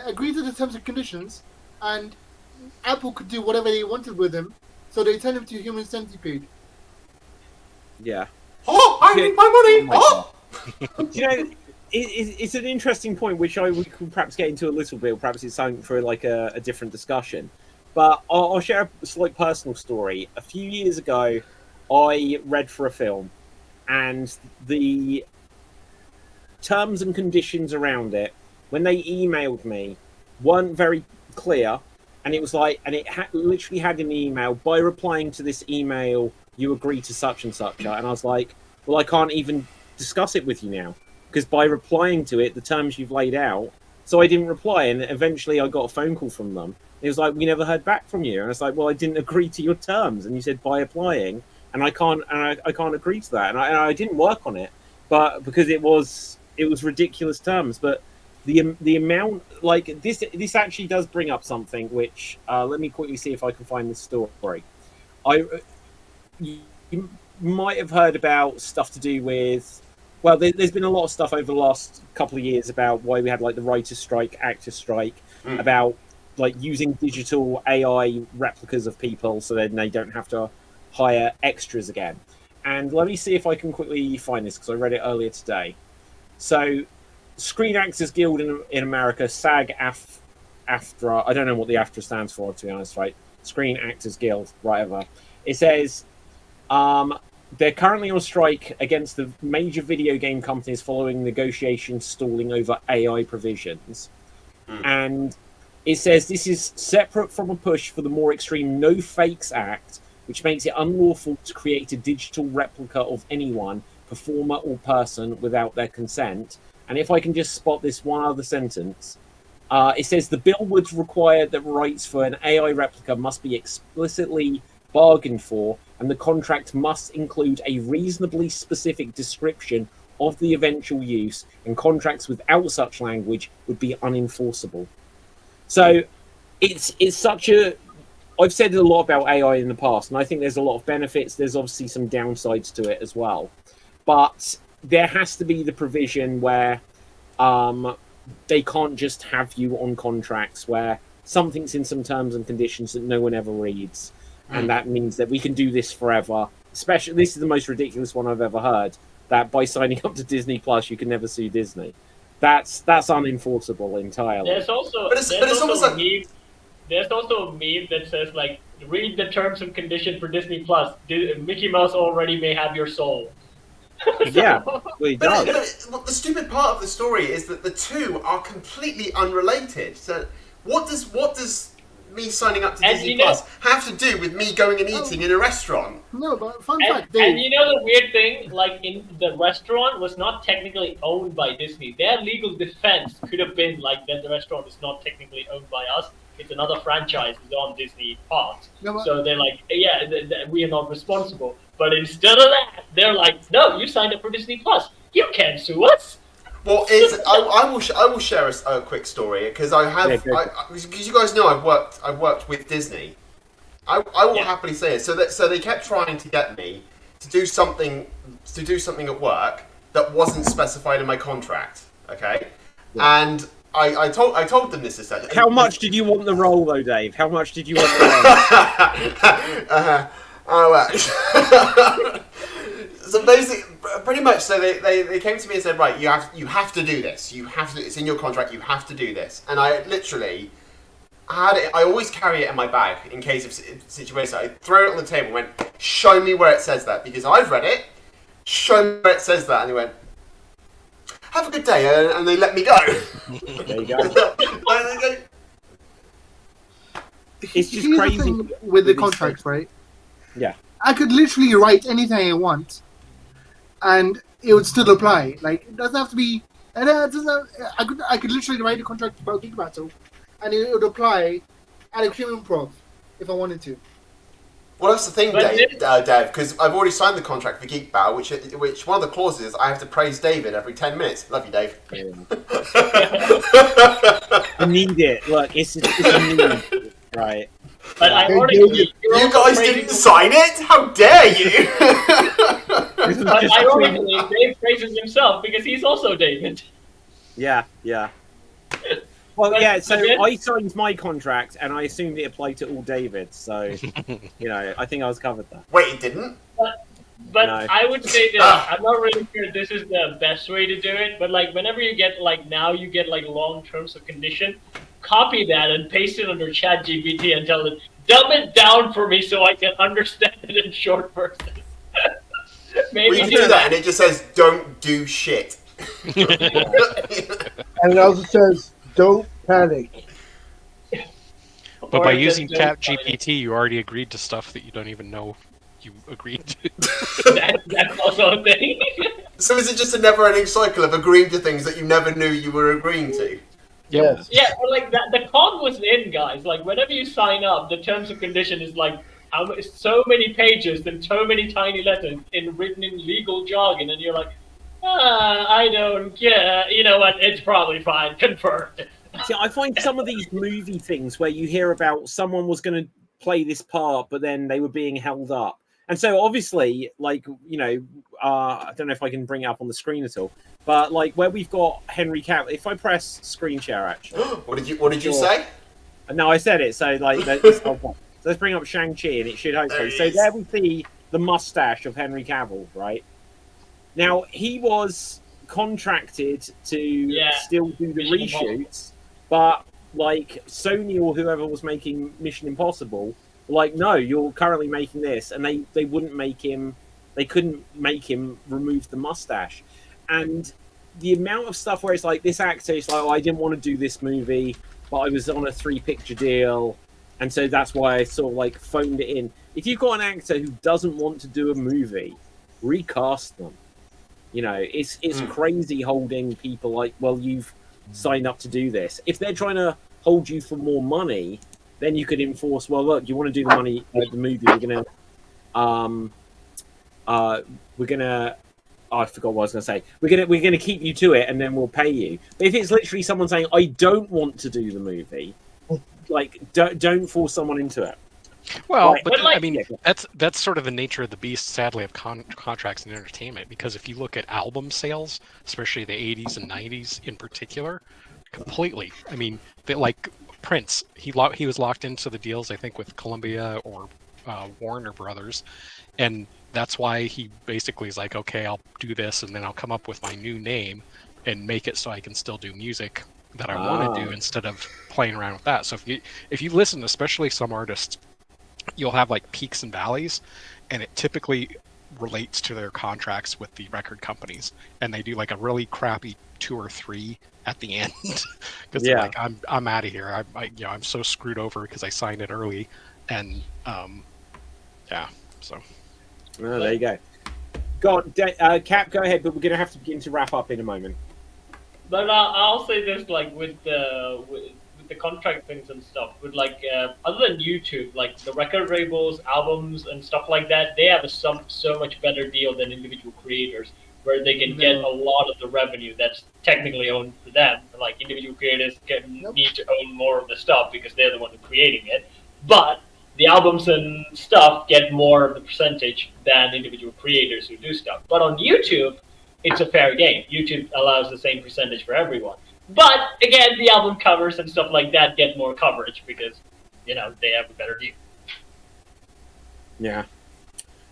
agreed to the terms and conditions, and Apple could do whatever they wanted with him, so they turned him to Human Centipede. Yeah. Oh, I need my money! You know, it's an interesting point, which we could perhaps get into a little bit. Perhaps it's something for like a different discussion. But I'll share a slight personal story. A few years ago, I read for a film, and the terms and conditions around it, when they emailed me, weren't very clear. And it was like, and it literally had in the email, by replying to this email, you agree to such and such. And I was like, well, I can't even discuss it with you now, because by replying to it, the terms you've laid out. So I didn't reply, and eventually I got a phone call from them. It was like, we never heard back from you. And it's like, well, I didn't agree to your terms. And you said by applying, and I can't agree to that. And I didn't work on it, but because it was ridiculous terms. But the amount, like this actually does bring up something which, let me quickly see if I can find this story. You might have heard about stuff to do with, well, there's been a lot of stuff over the last couple of years about why we had like the writer's strike, actor's strike, about like using digital AI replicas of people so then they don't have to hire extras again. And let me see if I can quickly find this because I read it earlier today. So, Screen Actors Guild in America, SAG-AFTRA, I don't know what the AFTRA stands for, to be honest, right? Screen Actors Guild, whatever. It says they're currently on strike against the major video game companies following negotiations stalling over AI provisions. And it says this is separate from a push for the more extreme No Fakes Act, which makes it unlawful to create a digital replica of anyone, performer or person, without their consent. And if I can just spot this one other sentence, it says the bill would require that rights for an AI replica must be explicitly bargained for, and the contract must include a reasonably specific description of the eventual use, and contracts without such language would be unenforceable. So it's such a I've said a lot about AI in the past, and I think there's a lot of benefits. There's obviously some downsides to it as well, but there has to be the provision where they can't just have you on contracts where something's in some terms and conditions that no one ever reads, and that means that we can do this forever. Especially, this is the most ridiculous one I've ever heard, that by signing up to Disney Plus you can never sue Disney. That's unenforceable entirely. There's also But it's almost like... There's also a meme that says, like, read the terms and conditions for Disney Plus. Mickey Mouse already may have your soul. Yeah, well, he does. But the stupid part of the story is that the two are completely unrelated. So what does me signing up to Disney Plus have to do with me going and eating in a restaurant? No, but fun fact, Dave. And you know the weird thing? Like, in the restaurant was not technically owned by Disney. Their legal defense could have been, like, that the restaurant is not technically owned by us. It's another franchise that's on Disney part. No, so they're like, yeah, we are not responsible. But instead of that, they're like, no, you signed up for Disney Plus. You can't sue us. Well, I will share a quick story because because you guys know I've worked with Disney. I will happily say it. So they kept trying to get me to do something at work that wasn't specified in my contract. Okay, and I told them this essentially. How much did you want the role, though, Dave? How much did you want the role? So basically, pretty much, so they came to me and said, right, you have to do this. You have to. It's in your contract. You have to do this. And I literally had it. I always carry it in my bag in case of situations. I throw it on the table and went, show me where it says that, because I've read it. Show me where it says that, and they went, have a good day, and they let me go. There you go. It's just Here's crazy the thing with the contracts, right? Yeah. I could literally write anything I want, and it would still apply. Like, it doesn't have to be. And I could literally write a contract about Geek Battle, and it would apply at Extreme Improv if I wanted to. Well, that's the thing, Dev, because I've already signed the contract for Geek Battle, which one of the clauses is I have to praise David every 10 minutes. Love you, Dave. I need it. Look, it's a need, right? But ironically, you guys didn't sign it? How dare you? But ironically, Dave praises himself because he's also David. Yeah. Well, yeah, so I signed my contract, and I assumed it applied to all Davids, so, I think I was covered there. Wait, it didn't? But No. I would say that I'm not really sure this is the best way to do it, but, like, whenever you get, like, now you get, like, long terms of condition, copy that and paste it under ChatGPT and tell it, dumb it down for me so I can understand it in short verses. Maybe we can do that, and it just says, don't do shit. And it also says, don't panic. But by using ChatGPT, you already agreed to stuff that you don't even know you agreed to. That's also a thing. So is it just a never-ending cycle of agreeing to things that you never knew you were agreeing to? Yes. Yeah, but like that, the con was in, guys. Like whenever you sign up, the terms and condition is like so many pages and so many tiny letters written in legal jargon, and you're like, I don't get. You know what? It's probably fine. Confirmed. See, I find some of these movie things where you hear about someone was going to play this part, but then they were being held up. And so obviously, like, I don't know if I can bring it up on the screen at all, but like where we've got Henry Cavill, if I press screen share, actually. What did you say? No, I said it. So like, this whole point. So let's bring up Shang-Chi, and it should hopefully. So there we see the mustache of Henry Cavill, right? Now he was contracted to still do the reshoots, but like Sony or whoever was making Mission Impossible, like, no, you're currently making this, and they wouldn't make him. They couldn't make him remove the mustache, and the amount of stuff where it's like this actor is like, oh, I didn't want to do this movie, but I was on a 3-picture deal, and so that's why I sort of like phoned it in. If you've got an actor who doesn't want to do a movie, recast them. It's crazy holding people like, well, you've signed up to do this. If they're trying to hold you for more money, then you could enforce, well, look, you want to do the movie, we're gonna I forgot what I was gonna say. We're gonna keep you to it, and then we'll pay you. But if it's literally someone saying, I don't want to do the movie, like, don't force someone into it. Well, Right. but But, like- I mean, Yeah. that's sort of the nature of the beast, sadly, of contracts in entertainment. Because if you look at album sales, especially the '80s and '90s in particular, completely. I mean, like Prince, he was locked into the deals, I think, with Columbia or Warner Brothers, and that's why he basically is like, okay, I'll do this, and then I'll come up with my new name and make it so I can still do music that I want to do instead of playing around with that. So if you listen, especially some artists, you'll have like peaks and valleys, and it typically relates to their contracts with the record companies, and they do like a really crappy 2 or 3 at the end because they're like, I'm out of here. I'm so screwed over because I signed it early, and so. Oh, there you go. Go on, Cap. Go ahead, but we're going to have to begin to wrap up in a moment. But I'll say this, like with the contract things and stuff, with like other than YouTube, like the record labels, albums, and stuff like that, they have so much better deal than individual creators, where they can get a lot of the revenue that's technically owned for them. Like individual creators need to own more of the stuff because they're the one who's creating it, but the albums and stuff get more of the percentage than individual creators who do stuff. But on YouTube, it's a fair game. YouTube allows the same percentage for everyone. But again, the album covers and stuff like that get more coverage because, they have a better deal. Yeah.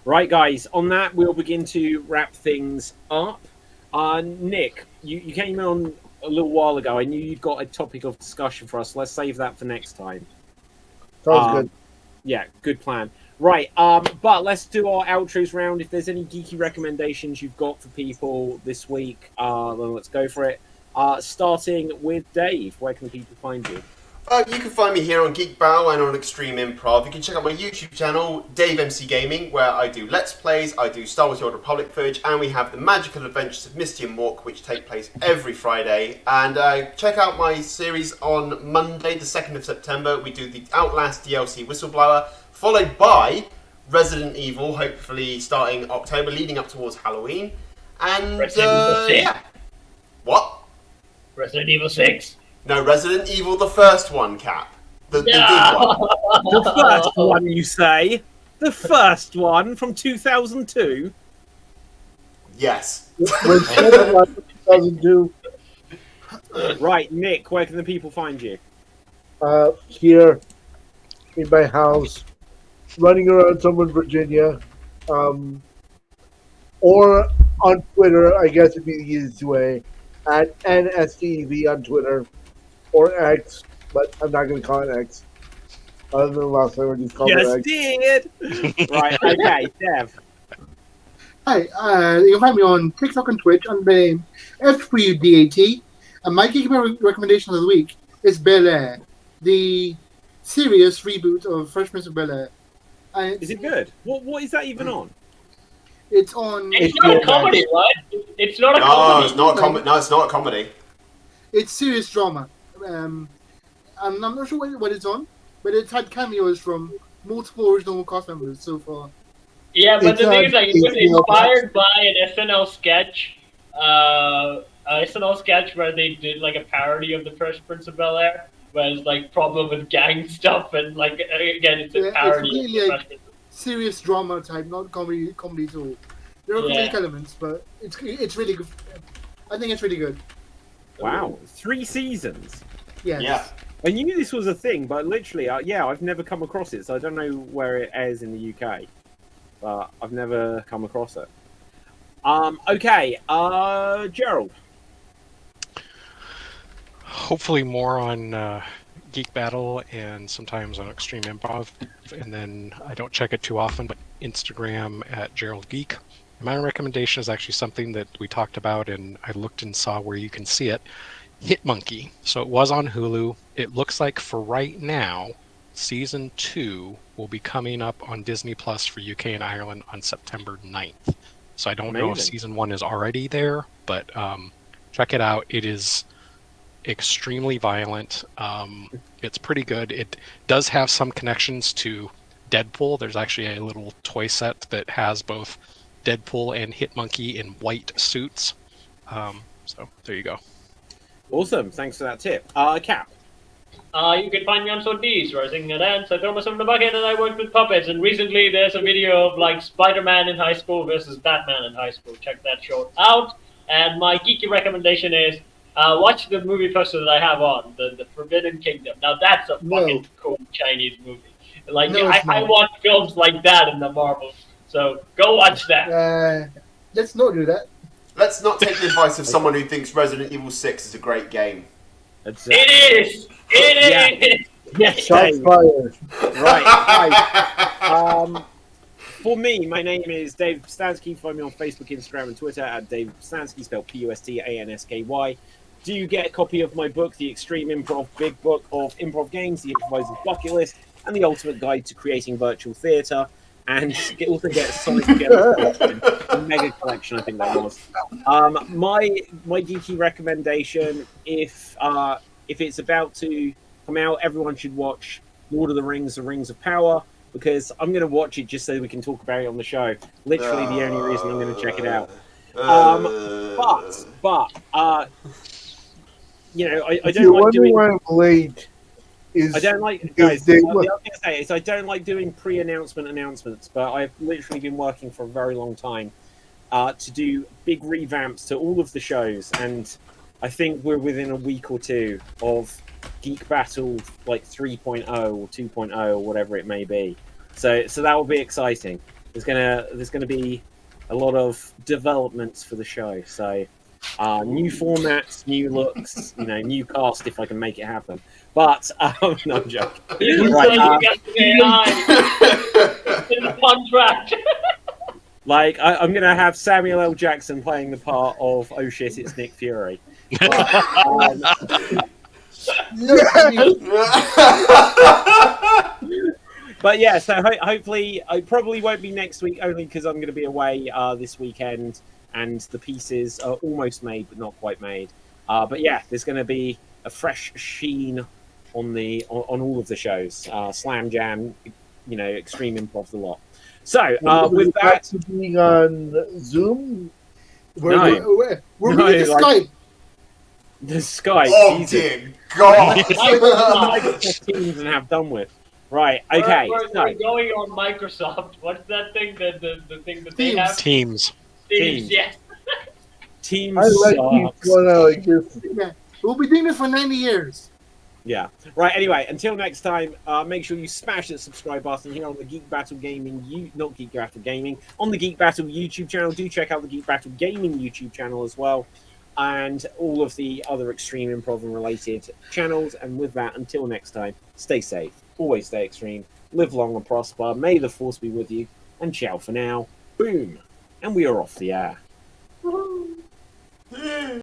Right, guys. On that, we'll begin to wrap things up. Nick, you came on a little while ago. I knew you'd got a topic of discussion for us. Let's save that for next time. Sounds good. Yeah, good plan. Right, but let's do our outros round. If there's any geeky recommendations you've got for people this week, then let's go for it. Starting with Dave, where can people find you? You can find me here on Geek Battle and on Extreme Improv. You can check out my YouTube channel, Dave MC Gaming, where I do Let's Plays, I do Star Wars The Old Republic footage, and we have the Magical Adventures of Misty and Mork, which take place every Friday. And check out my series on Monday, the 2nd of September. We do the Outlast DLC Whistleblower, followed by Resident Evil, hopefully starting October, leading up towards Halloween. And, Resident Evil 6. Yeah. What? Resident Evil 6. No, Resident Evil, the first one, Cap. The good one. The first one, you say? The first one from 2002? Yes. When 2002, Right, Nick, where can the people find you? here in my house, running around somewhere in Virginia, or on Twitter, I guess would be the easiest way, at NSTV on Twitter, or X, but I'm not going to call it X. Other than the last time I just called it X. Did! Right, okay, Dev. Hi, you can find me on TikTok and Twitch under the name FWDAT. And my geek recommendation of the week is Bel Air, the serious reboot of Fresh Prince of Bel Air. Is it good? What is that even on? It's on. It's not a comedy, right? It's not a No, comedy. it's not a comedy. No, it's not a comedy. It's serious drama. I'm not sure what it's on, but it's had cameos from multiple original cast members so far. Yeah, but It's, the thing is, like, it was HBO inspired by an SNL sketch. SNL sketch where they did like a parody of the Fresh Prince of Bel Air, where it's like problem with gang stuff, and like again, it's a Yeah, it's parody. completely, of the like, Fresh Prince. Serious drama type, not comedy at all. There are comedic elements, but it's really good. I think it's really good. Wow, 3 seasons. Yes. Yeah. I knew this was a thing, but literally, I've never come across it, so I don't know where it airs in the UK. But I've never come across it. Okay, Gerald. Hopefully more on Geek Battle and sometimes on Extreme Improv. And then I don't check it too often, but Instagram at Gerald Geek. My recommendation is actually something that we talked about, and I looked and saw where you can see it. Hitmonkey. So it was on Hulu. It looks like for right now, Season 2 will be coming up on Disney Plus for UK and Ireland on September 9th. So I don't know if Amazing. Season 1 is already there, but check it out. It is extremely violent. It's pretty good. It does have some connections to Deadpool. There's actually a little toy set that has both Deadpool and Hitmonkey in white suits. So there you go. Awesome, thanks for that tip. Cap. You can find me on Sodies, where I sing and dance, I throw myself in the bucket, and I work with puppets. And recently, there's a video of like Spider-Man in high school versus Batman in high school. Check that short out. And my geeky recommendation is watch the movie poster that I have on, the Forbidden Kingdom. Now that's a fucking cool Chinese movie. Like I want films like that in the Marvel. So go watch that. Let's not do that. Let's not take the advice of someone who thinks Resident Evil 6 is a great game. It is. It is. Yes, Shots Dave. fired. Right. For me, my name is Dave Stansky. Find me on Facebook, Instagram, and Twitter at Dave Stansky, spelled Pustansky. Do you get a copy of my book, The Extreme Improv Big Book of Improv Games, The Improviser's Bucket List, and The Ultimate Guide to Creating Virtual Theatre? And also get Sonic Collection, a mega collection, I think that was. My geeky recommendation, if it's about to come out, everyone should watch Lord of the Rings: The Rings of Power, because I'm going to watch it just so we can talk about it on the show. Literally the only reason I'm going to check it out. But you know, I don't like doing. Why I'm late. I don't like, guys, the other thing to say is I don't like doing pre-announcement announcements, but I've literally been working for a very long time to do big revamps to all of the shows, and I think we're within a week or two of Geek Battle like 3.0 or 2.0 or whatever it may be. So that will be exciting. There's gonna be a lot of developments for the show. So new formats, new looks, you know, new cast if I can make it happen. But no, I'm joking. Right, in the contract. Like I'm gonna have Samuel L. Jackson playing the part of oh shit, it's Nick Fury. But yeah, so hopefully I probably won't be next week, only because I'm going to be away this weekend, and the pieces are almost made but not quite made. But yeah, there's going to be a fresh sheen on all of the shows. Slam Jam, you know, Extreme Improv, a lot. So with that, being on Zoom, We're meeting Skype. The Skype. Oh dear God! Teams and have done with. Right. Okay. We're going on Microsoft. What's that thing? The thing that they have? Teams. Yes. Teams. I like these one out like this. Yeah. We'll be doing this for 90 years. Yeah. Right. Anyway, until next time, make sure you smash that subscribe button here on the Geek Battle Gaming, not Geek Battle Gaming, on the Geek Battle YouTube channel. Do check out the Geek Battle Gaming YouTube channel as well, and all of the other Extreme Improv and related channels. And with that, until next time, stay safe, always stay extreme, live long and prosper, may the force be with you, and ciao for now. Boom. And we are off the air.